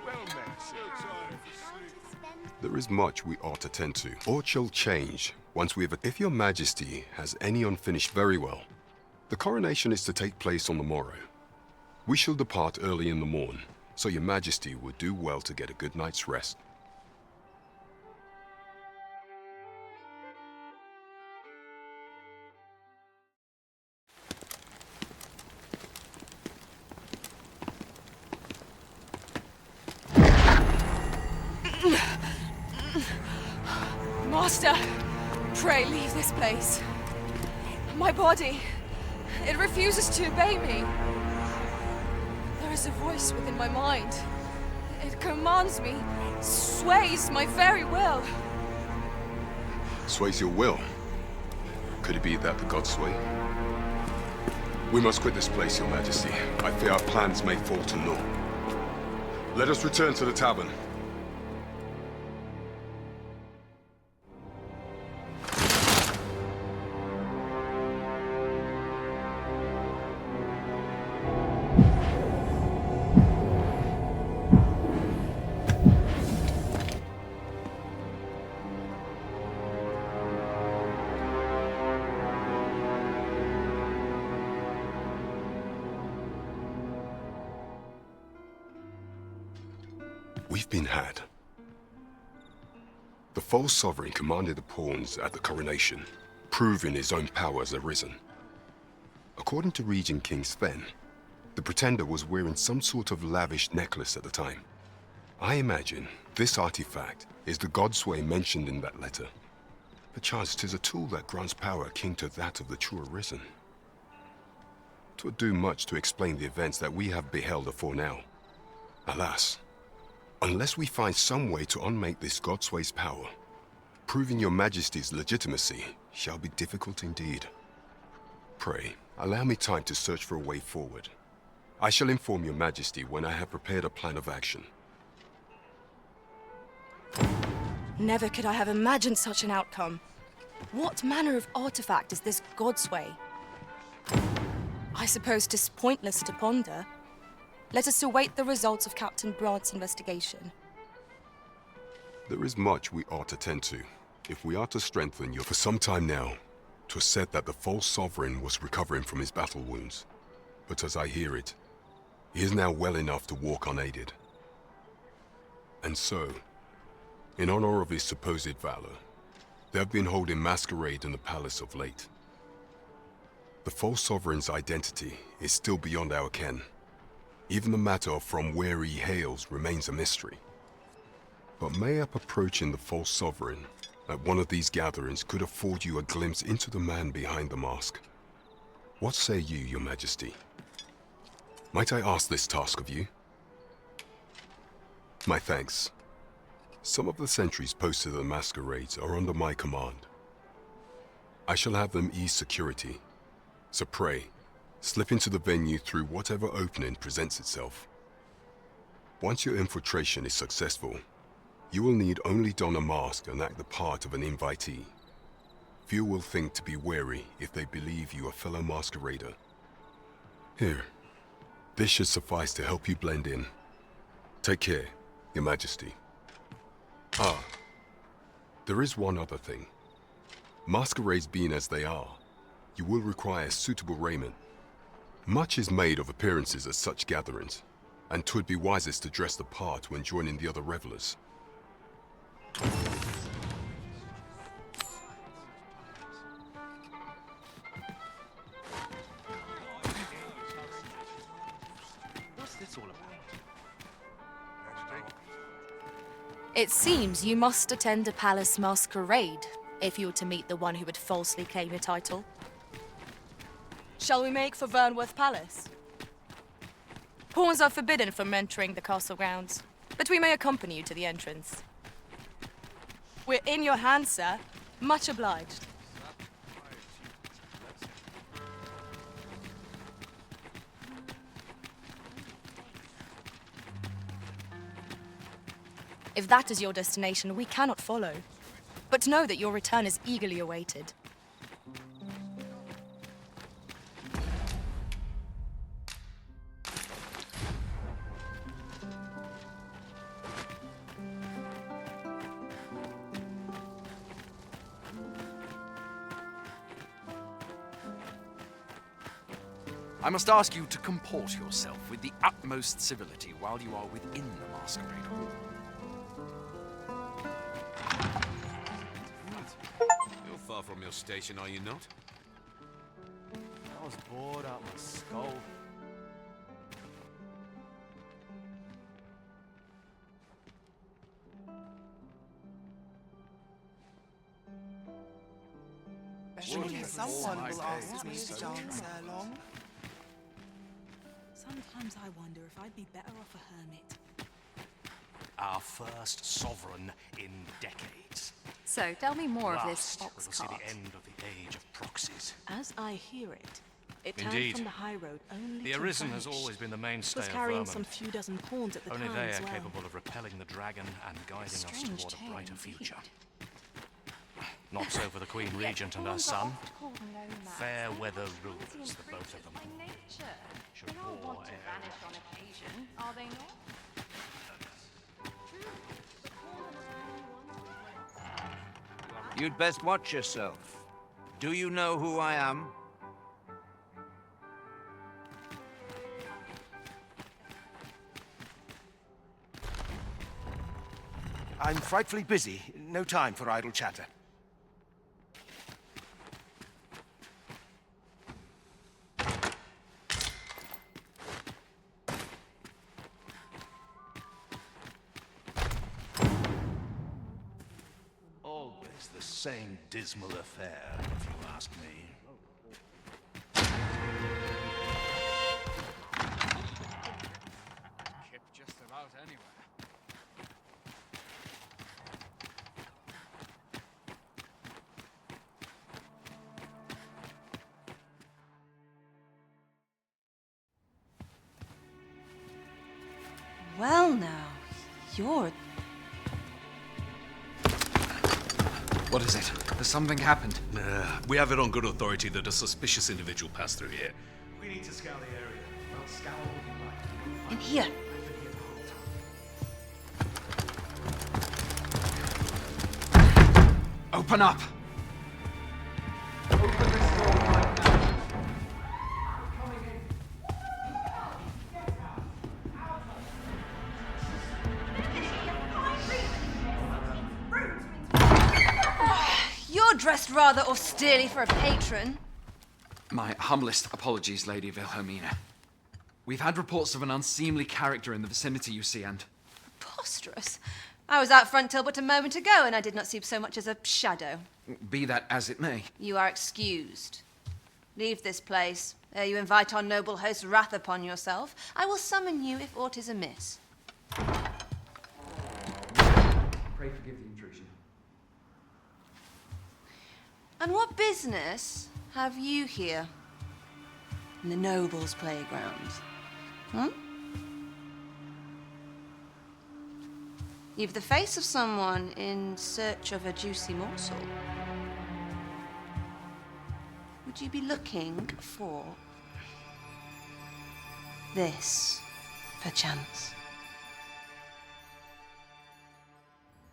Well met, sir. Time for sleep. There is much we ought to tend to, or shall change once we have. If your majesty has any unfinished, very well. The coronation is to take place on the morrow. We shall depart early in the morn, so your majesty would do well to get a good night's rest. Master, pray leave this place. My body, it refuses to obey me. There is a voice within my mind. It commands me, sways my very will. Sways your will? Could it be that the gods sway? We must quit this place, your majesty. I fear our plans may fall to naught. Let us return to the tavern. We've been had. The false sovereign commanded the pawns at the coronation, proving his own power as Arisen. According to Regent King Sven, the pretender was wearing some sort of lavish necklace at the time. I imagine this artifact is the Godsway mentioned in that letter. Perchance 'tis a tool that grants power akin to that of the true Arisen. 'Twould do much to explain the events that we have beheld afore now. Alas, unless we find some way to unmake this Godsway's power, proving your majesty's legitimacy shall be difficult indeed. Pray, allow me time to search for a way forward. I shall inform your majesty when I have prepared a plan of action. Never could I have imagined such an outcome. What manner of artifact is this Godsway? I suppose 'tis pointless to ponder. Let us await the results of Captain Brant's investigation. There is much we ought to tend to, if we are to strengthen you. For some time now, 'twas said that the false sovereign was recovering from his battle wounds. But as I hear it, he is now well enough to walk unaided. And so, in honor of his supposed valor, they have been holding masquerade in the palace of late. The false sovereign's identity is still beyond our ken. Even the matter of from where he hails remains a mystery. But mayhap approaching the false sovereign at one of these gatherings could afford you a glimpse into the man behind the mask. What say you, your majesty? Might I ask this task of you? My thanks. Some of the sentries posted at the masquerades are under my command. I shall have them ease security. So pray, slip into the venue through whatever opening presents itself. Once your infiltration is successful, you will need only don a mask and act the part of an invitee. Few will think to be wary if they believe you a fellow masquerader. Here, this should suffice to help you blend in. Take care, Your Majesty. Ah, there is one other thing. Masquerades being as they are, you will require suitable raiment. Much is made of appearances at such gatherings, and 'twould be wisest to dress the part when joining the other revelers. What's this all about? It seems you must attend a palace masquerade if you were to meet the one who would falsely claim your title. Shall we make for Vernworth Palace? Pawns are forbidden from entering the castle grounds, but we may accompany you to the entrance. We're in your hands, sir. Much obliged. If that is your destination, we cannot follow. But know that your return is eagerly awaited. I must ask you to comport yourself with the utmost civility while you are within the masquerade hall. You're far from your station, are you not? I was bored out my skull. Surely someone will ask me to dance along. Sometimes I wonder if I'd be better off a hermit. Our first sovereign in decades. So, tell me more of this Last, we'll see ox-cart. the end of the age of proxies. As I hear it, it turned Indeed. from the high road only The to Arisen has vanish. always been the mainstay was of carrying Vermont. some few dozen pawns at the Only time they as are well. capable of repelling the dragon and guiding us Strange toward a tale brighter indeed. future. Not so for the Queen Regent and her son. Fair weather rulers, the both of them. Should war Are they not? You'd best watch yourself. Do you know who I am? I'm frightfully busy. No time for idle chatter. Always the same dismal affair, if you ask me. Kip just about anywhere. Well now, you're... What is it? Has something happened? We have it on good authority that a suspicious individual passed through here. We need to scour the area. Well, scour all you like. In here. Open up! You're dressed rather austerely for a patron. My humblest apologies, Lady Wilhelmina. We've had reports of an unseemly character in the vicinity, you see, and... Preposterous. I was out front till but a moment ago, and I did not see so much as a shadow. Be that as it may. You are excused. Leave this place, ere you invite our noble host's wrath upon yourself. I will summon you if aught is amiss. Pray Pray forgive the intrusion. And what business have you here? In the nobles' playground? Hmm? You've the face of someone in search of a juicy morsel. Would you be looking for this, perchance?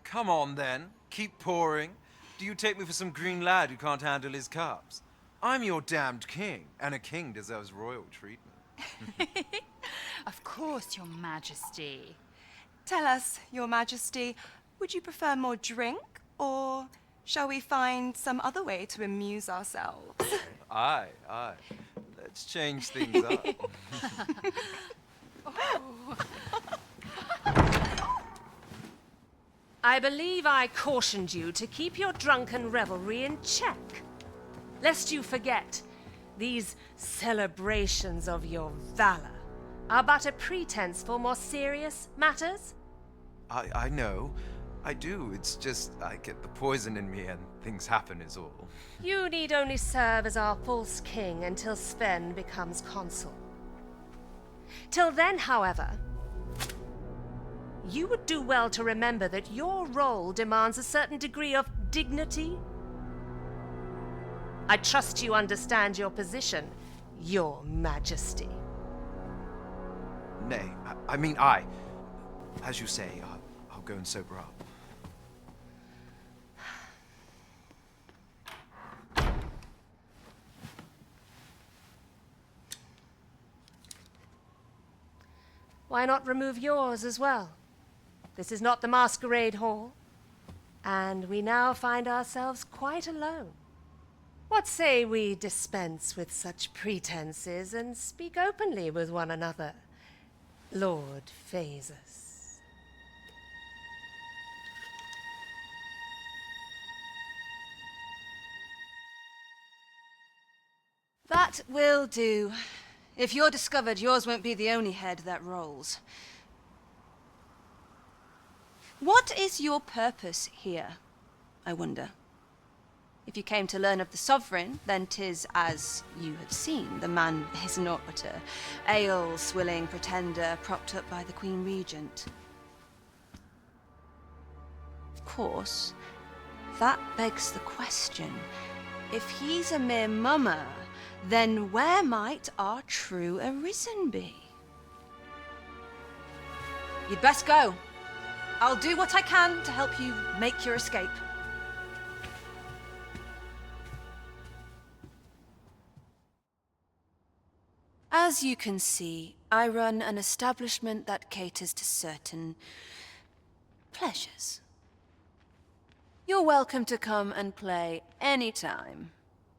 Come on, then. Keep pouring. Do you take me for some green lad who can't handle his cups? I'm your damned king, and a king deserves royal treatment. Of course, Your Majesty. Tell us, Your Majesty, would you prefer more drink, or shall we find some other way to amuse ourselves? Aye. Let's change things up. I believe I cautioned you to keep your drunken revelry in check, lest you forget these celebrations of your valor are but a pretense for more serious matters. I know. I do. It's just I get the poison in me and things happen is all. You need only serve as our false king until Sven becomes consul. Till then, however, you would do well to remember that your role demands a certain degree of dignity. I trust you understand your position, Your Majesty. Nay, as you say, I'll go and sober up. Why not remove yours as well? This is not the masquerade hall, and we now find ourselves quite alone. What say we dispense with such pretenses and speak openly with one another, Lord Phasus? That will do. If you're discovered, yours won't be the only head that rolls. What is your purpose here, I wonder? If you came to learn of the Sovereign, then 'tis as you have seen. The man is naught but a ale-swilling pretender propped up by the Queen Regent. Of course, that begs the question. If he's a mere mummer, then where might our true Arisen be? You'd best go. I'll do what I can to help you make your escape. As you can see, I run an establishment that caters to certain pleasures. You're welcome to come and play anytime,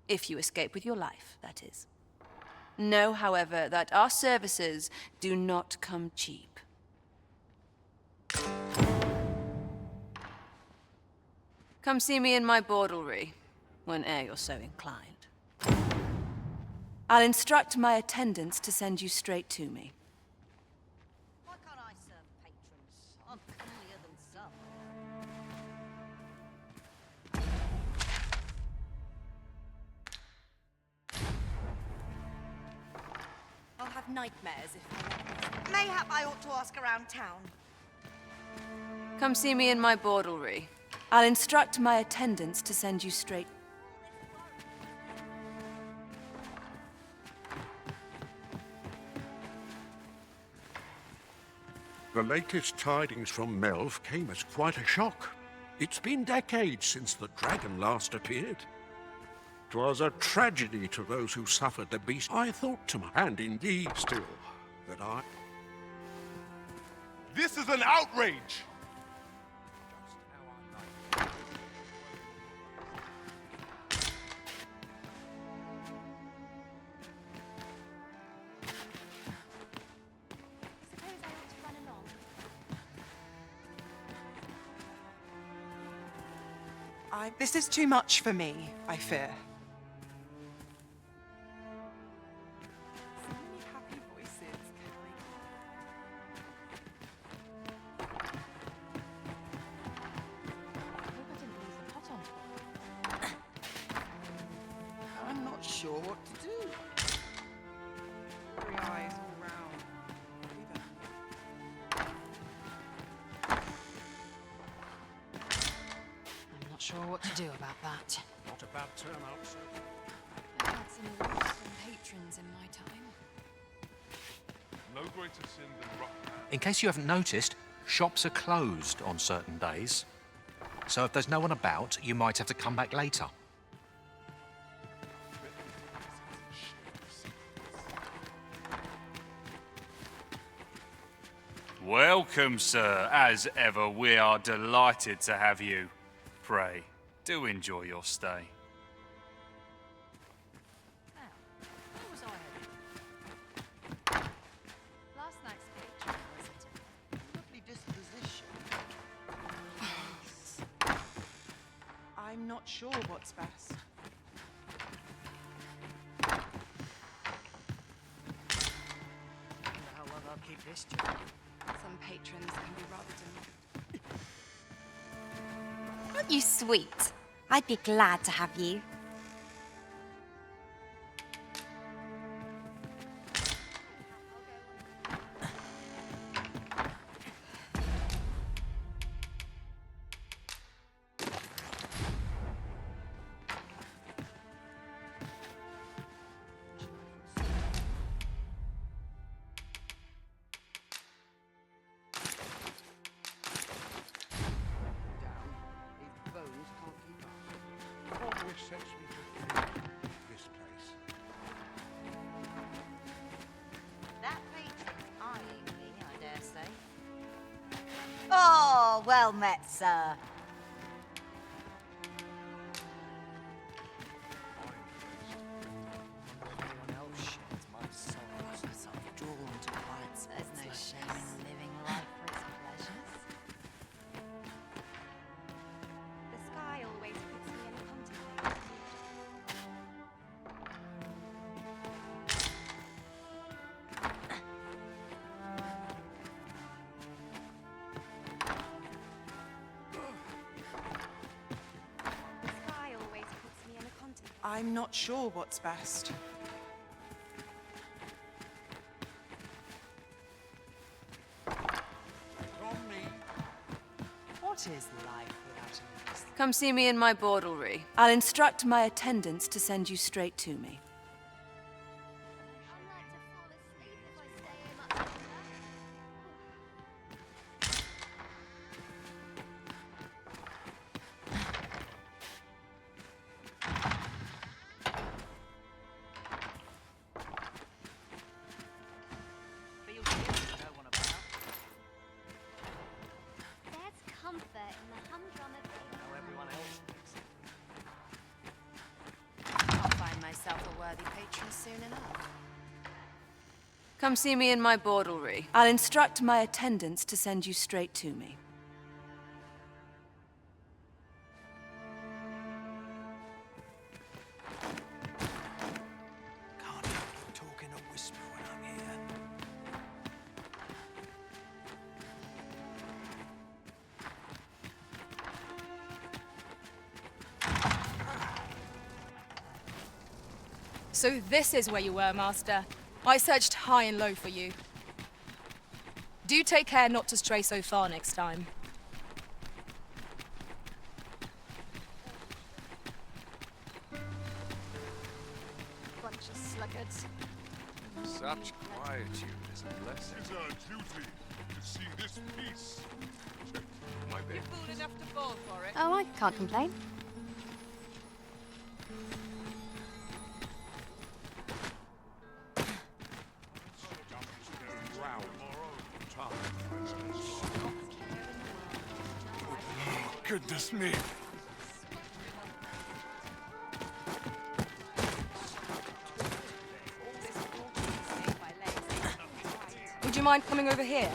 if you escape with your life, that is. Know, however, that our services do not come cheap. Come see me in my bordlery, whene'er you're so inclined. I'll instruct my attendants to send you straight to me. Why can't I serve patrons? I'm comelier than some. I'll have nightmares if Mayhap I ought to ask around town. Come see me in my bordlery. I'll instruct my attendants to send you straight. The latest tidings from Melv came as quite a shock. It's been decades since the dragon last appeared. 'Twas a tragedy to those who suffered the beast. I thought to my and indeed still that I... This is an outrage! This is too much for me, I fear. So many happy voices. what to do about that. Not a bad turnout, sir. I've had some awards from patrons in my time. No greater sin than rough. In case you haven't noticed, shops are closed on certain days. So if there's no one about, you might have to come back later. Welcome, sir. As ever, we are delighted to have you. Pray, do enjoy your stay. Where was I headed? Last night's patron was a lovely disposition. I'm not sure what's best. I wonder how long I'll keep this job. Some patrons can be rather demanding. Aren't you sweet? I'd be glad to have you. Which sets me to this place. That patron's eyeing me, I dare say. Oh, well met, sir. Everyone else shares my sorrow. I'm sort of drawn to quiet spots. There's no shame in living life for its pleasures. The sky always puts me in contemplation. The sky always puts me in a contemplation. I'm not sure what's best. What is life without a reason? Come see me in my bordlery. I'll instruct my attendants to send you straight to me. There's comfort in the humdrum of How everyone else thinks. I'll find myself a worthy patron soon enough. Come see me in my bordlery. I'll instruct my attendants to send you straight to me. Can't help but talk in a whisper when I'm here. So this is where you were, Master. I searched high and low for you. Do take care not to stray so far next time. Bunch of sluggards. Such quietude is a blessing. It's our duty to see this peace. My bed. Fool enough to fall for it. Oh, I can't complain. Goodness me. Would you mind coming over here?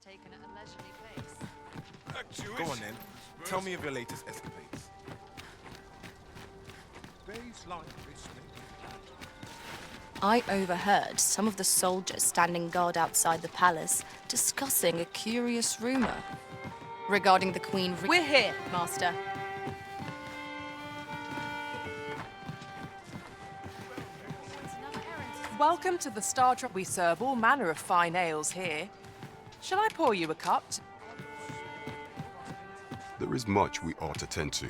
Taken at a leisurely pace. Go on then. Tell me of your latest escapades. Days like this make me glad. I overheard some of the soldiers standing guard outside the palace discussing a curious rumor. regarding the Queen. We're here, Master. Welcome to the Star Trek. We serve all manner of fine ales here. Shall I pour you a cup? There is much we ought to tend to,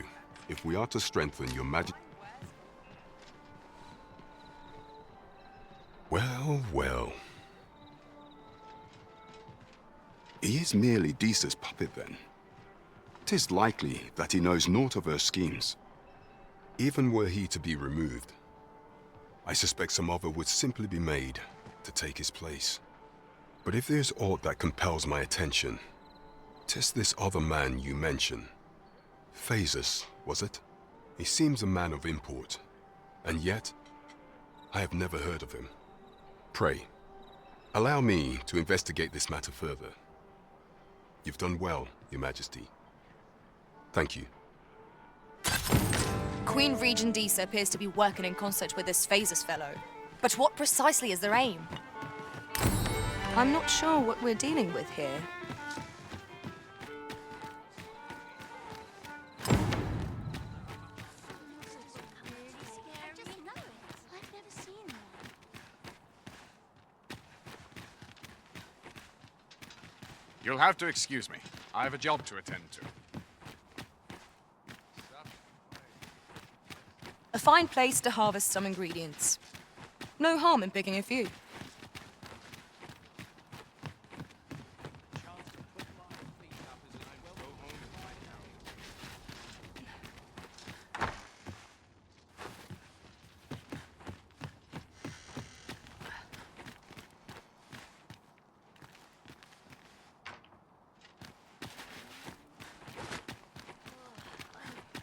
if we are to strengthen your magic. Well, well. He is merely Deesa's puppet, then. 'Tis likely that he knows naught of her schemes. Even were he to be removed, I suspect some other would simply be made to take his place. But if there's aught that compels my attention, 'tis this other man you mention. Phasus, was it? He seems a man of import, and yet I have never heard of him. Pray, allow me to investigate this matter further. You've done well, Your Majesty. Thank you. Queen Regent Deesa appears to be working in concert with this Phasus fellow. But what precisely is their aim? I'm not sure what we're dealing with here. You'll have to excuse me. I have a job to attend to. A fine place to harvest some ingredients. No harm in picking a few.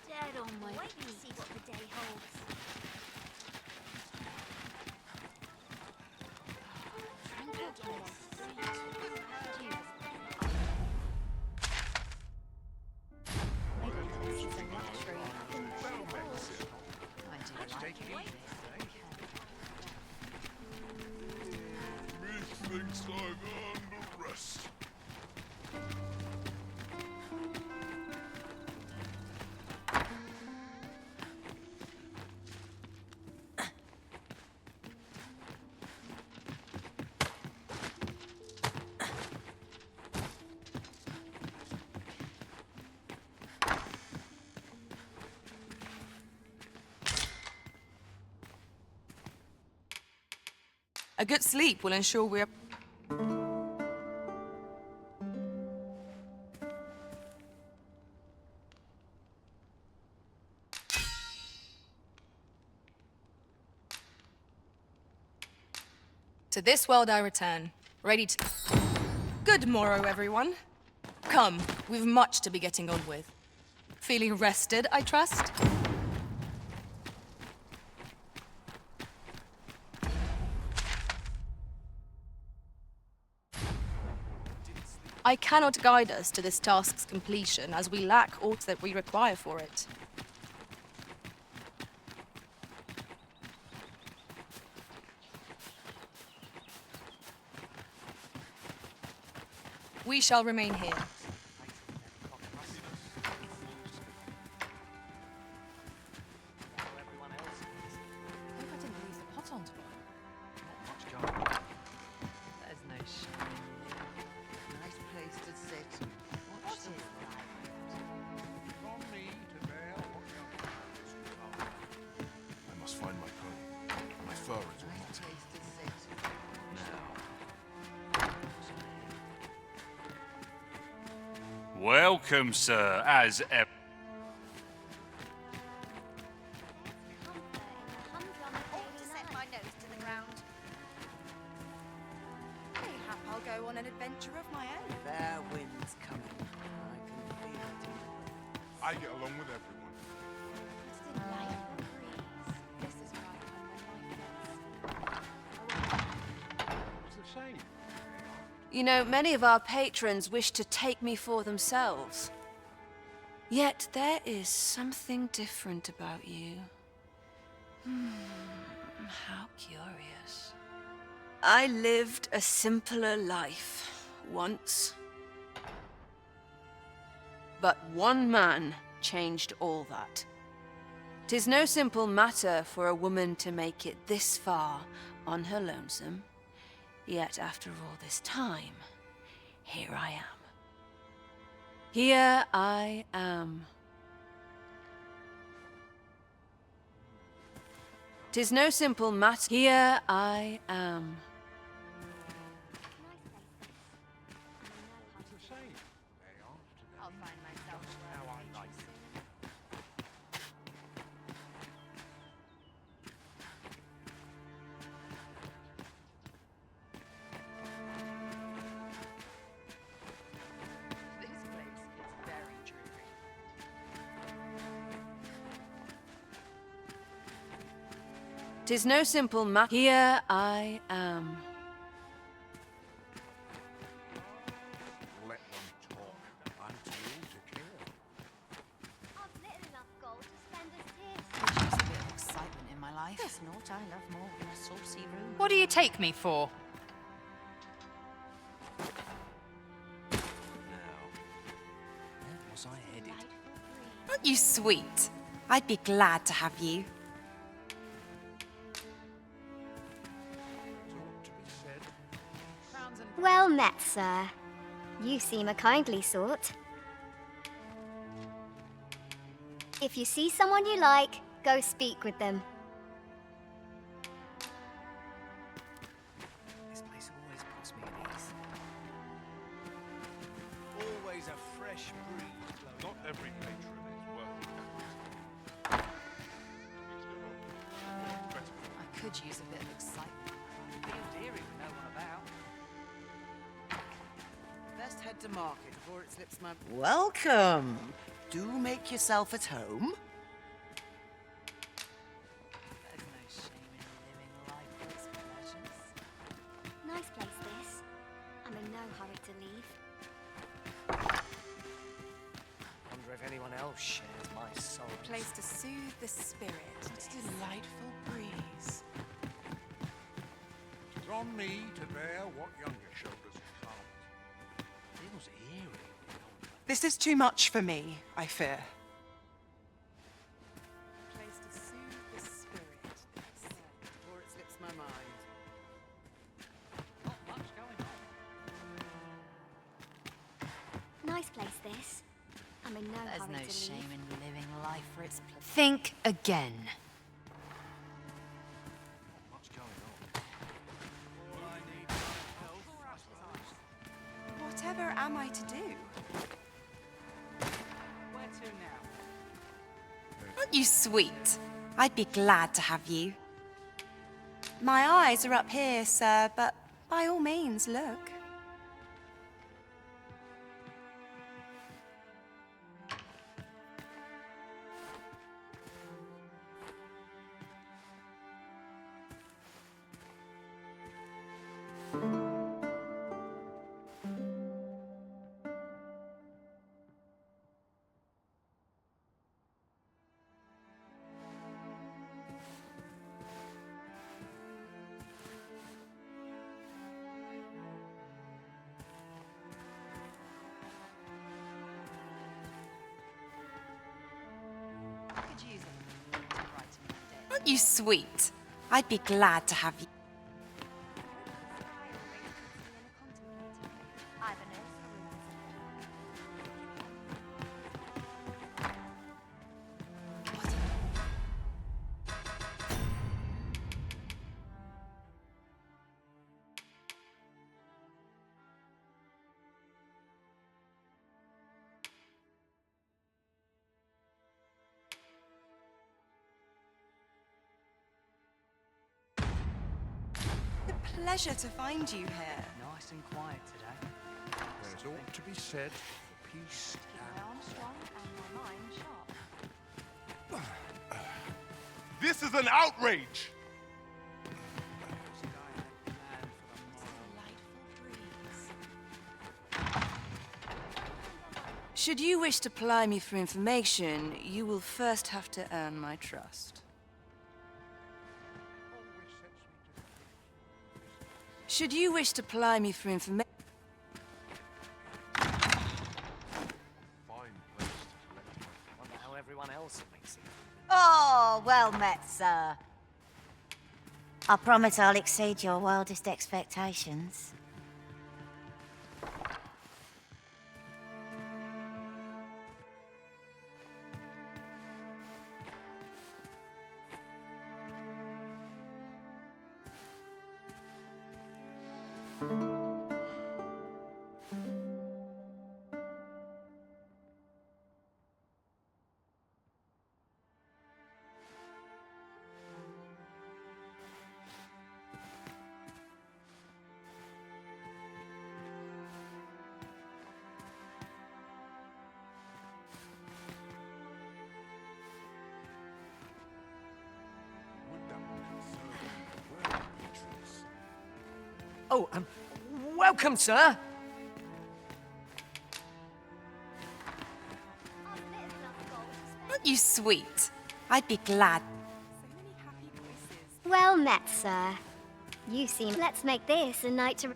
Dead on my feet. See what the day holds. Methinks I've earned a rest. A good sleep will ensure we're... To this world I return, ready to... Good morrow, everyone. Come, we've much to be getting on with. Feeling rested, I trust? I cannot guide us to this task's completion, as we lack aught that we require for it. We shall remain here. There's no shame in there. Nice place to sit. Watch the From me to bear what young I must find my comb. My fur is all nice place to sit. Welcome, sir, as ever. To set my nose to the ground. Mayhap I'll go on an adventure of my own. Fair wind's coming. I can feel it. I get along with everyone. Just in light breeze. This is where I find my life It's the same. You know, many of our patrons wish to take me for themselves. Yet there is something different about you. How curious. I lived a simpler life once. But one man changed all that. 'Tis no simple matter for a woman to make it this far on her lonesome. Yet after all this time, here I am. Here I am. 'Tis no simple matter. Here I am. I'll find myself How I like it. This place is very dreary. Tis no simple matter. Here I am. Let them talk. I'm too old to care. I've little enough gold to spend as tears. Could use a bit of excitement in my life. There's naught I love more than a saucy room. What do you take me for? Where was I headed? Aren't you sweet? I'd be glad to have you. Well met, sir. You seem a kindly sort. If you see someone you like, go speak with them. This place always puts me at ease. Always a fresh breeze blowing. Not every patron is worth the effort. I could use a bit of excitement. Feel deary with no one about. Best head to market before it slips my... Welcome. Do make yourself at home. There's no shame in living life for its pleasures. Nice place, this. I'm in no hurry to leave. Wonder if anyone else shares my soul. A place to soothe the spirit. It's a delightful breeze. It's on me to bear what younger shoulders can't. Feels eerie. This is too much for me, I fear. A place to soothe the spirit. Before it slips my mind. Not much going on. Nice place, this. I'm in no There's hurry no to shame leave. in living life for its pleasures. Think again. Not much going on. All I need is health, I suppose. Whatever am I to do? Where to now? Aren't you sweet? I'd be glad to have you. My eyes are up here, sir, but by all means, look. Could use a to brighten my day. Aren't you sweet? I'd be glad to have you. Pleasure to find you here. Nice and quiet today. There's aught to be said for peace My arm strong and my mind sharp. This is an outrage! Should you wish to ply me for information, you will first have to earn my trust. Should you wish to ply me for information... fine I promise I'll exceed your wildest expectations. Oh, welcome, sir. Aren't you sweet? I'd be glad. Well met, sir. You seem... Let's make this a night to...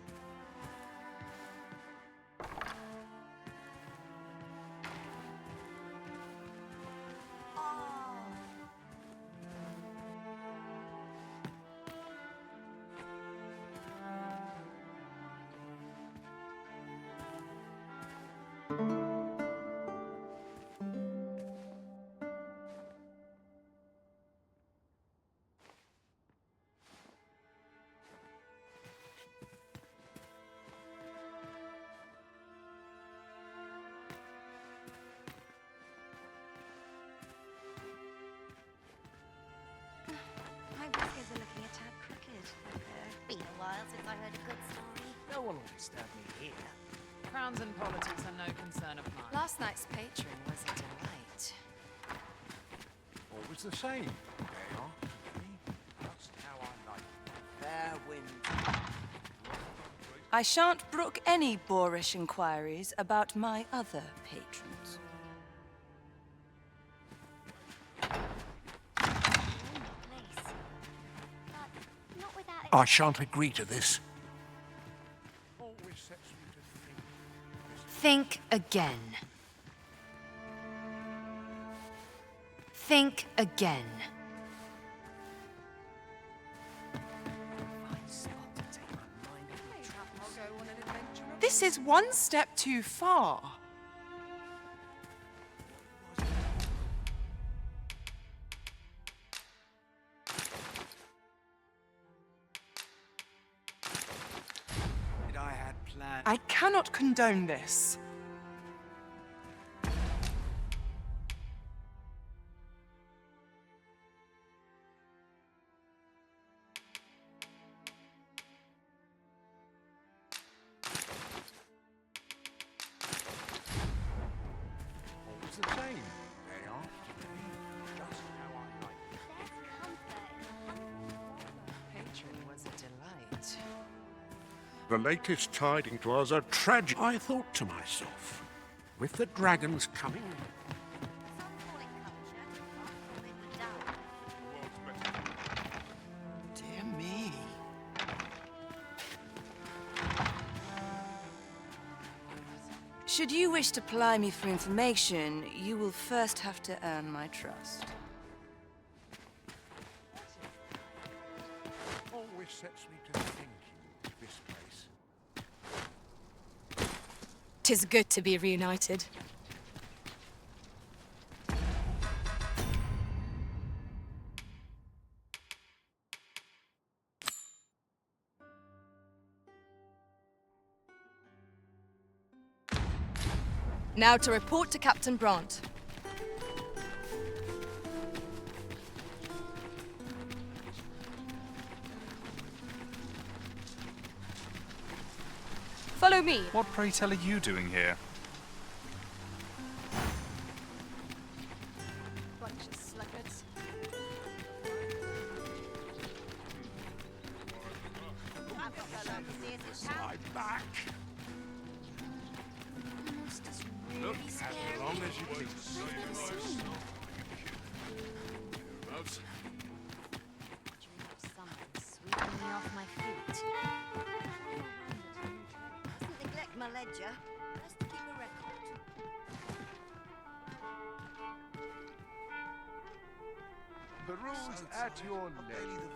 My whiskers are looking a tad crooked. Been a while since I heard a good story. No one will disturb me here. Crowns and politics are no concern of mine. Last night's patron was a delight. Always the same. Day after day, just how I like it. Fair wind. I shan't brook any boorish inquiries about my other patrons. I shan't agree to this. Always sets me to Think again. Think again. This is one step too far. I had planned. I cannot condone this. Always the same. Day after day, just how I like it. Patron was a delight. The latest tidings was a tragic. I thought to myself, with the dragons coming, Dear me. Should you wish to ply me for information, you will first have to earn my trust. Always sets me to thinking, this place. 'Tis good to be reunited. Now to report to Captain Brant. Follow me. What, pray tell, are you doing here? Bunch of sluggards. Slide back. Look, as long as you please. Sweeping me off my feet. Mustn't neglect my ledger. Best to keep a record. Peruse at your leisure.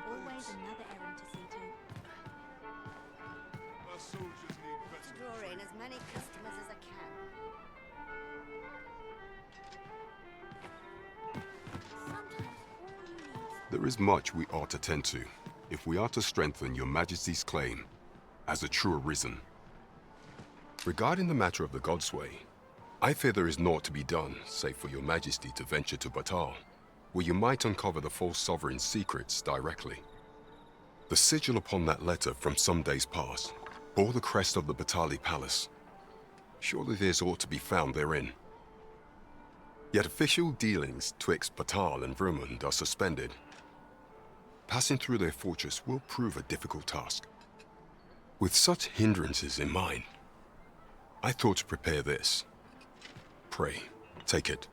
Always another errand to see to. Our soldiers need better. Draw in as many customers as I can. There is much we ought to tend to if we are to strengthen your Majesty's claim as a true arisen. Regarding the matter of the Godsway, I fear there is naught to be done save for your Majesty to venture to Batal, where you might uncover the false sovereign's secrets directly. The sigil upon that letter from some days past bore the crest of the Batali Palace. Surely there's aught to be found therein. Yet official dealings twixt Batal and Vermund are suspended. Passing through their fortress will prove a difficult task. With such hindrances in mind, I thought to prepare this. Pray, take it.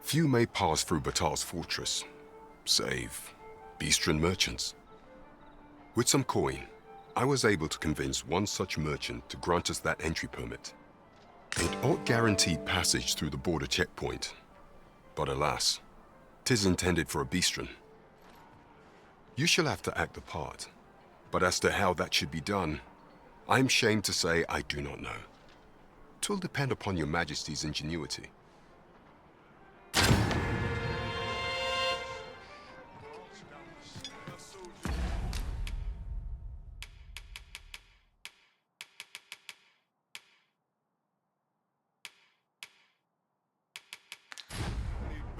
Few may pass through Batal's fortress, save Beastren merchants. With some coin, I was able to convince one such merchant to grant us that entry permit. It ought guaranteed passage through the border checkpoint, but alas, 'tis intended for a Beastren. You shall have to act the part, but as to how that should be done, I'm shamed to say I do not know. 'Twill depend upon your Majesty's ingenuity.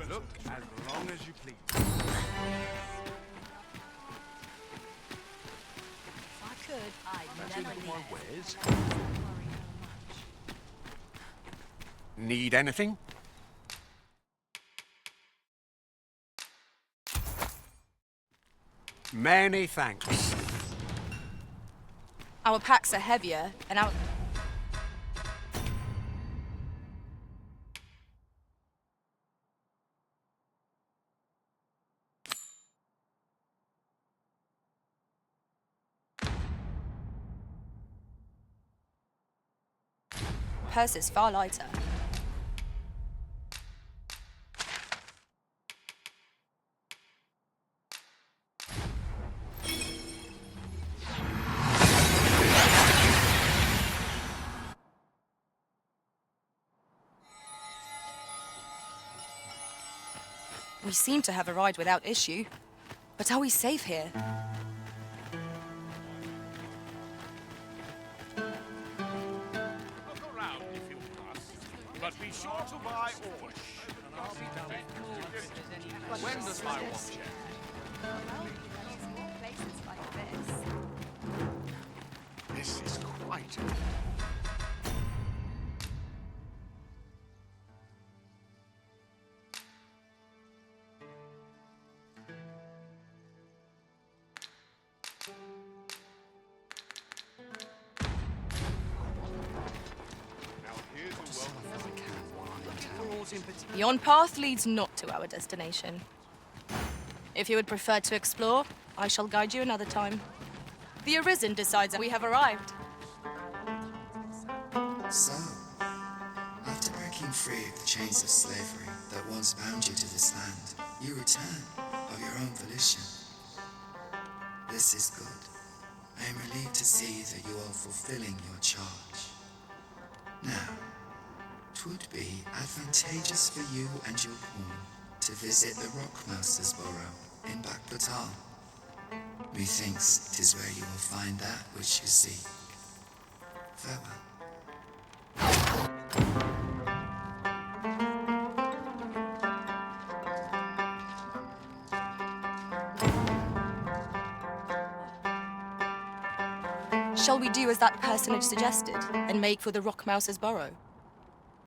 Look as long as you please. If I could, I'd never leave. My wares. Need anything? Many thanks. Our packs are heavier, and our... purse is far lighter. We seem to have arrived without issue. But are we safe here? Look around if you must, but be sure to buy all. When does my watch end? This is quite... Yon path leads not to our destination. If you would prefer to explore, I shall guide you another time. The Arisen decides that we have arrived. So, after breaking free of the chains of slavery that once bound you to this land, you return of your own volition. This is good. I am relieved to see that you are fulfilling your charge. Now, 'twould be advantageous for you and your pawn to visit the Rockmouser's burrow in Batal. Methinks 'tis where you will find that which you seek. Farewell. Shall we do as that personage suggested and make for the Rockmouser's burrow?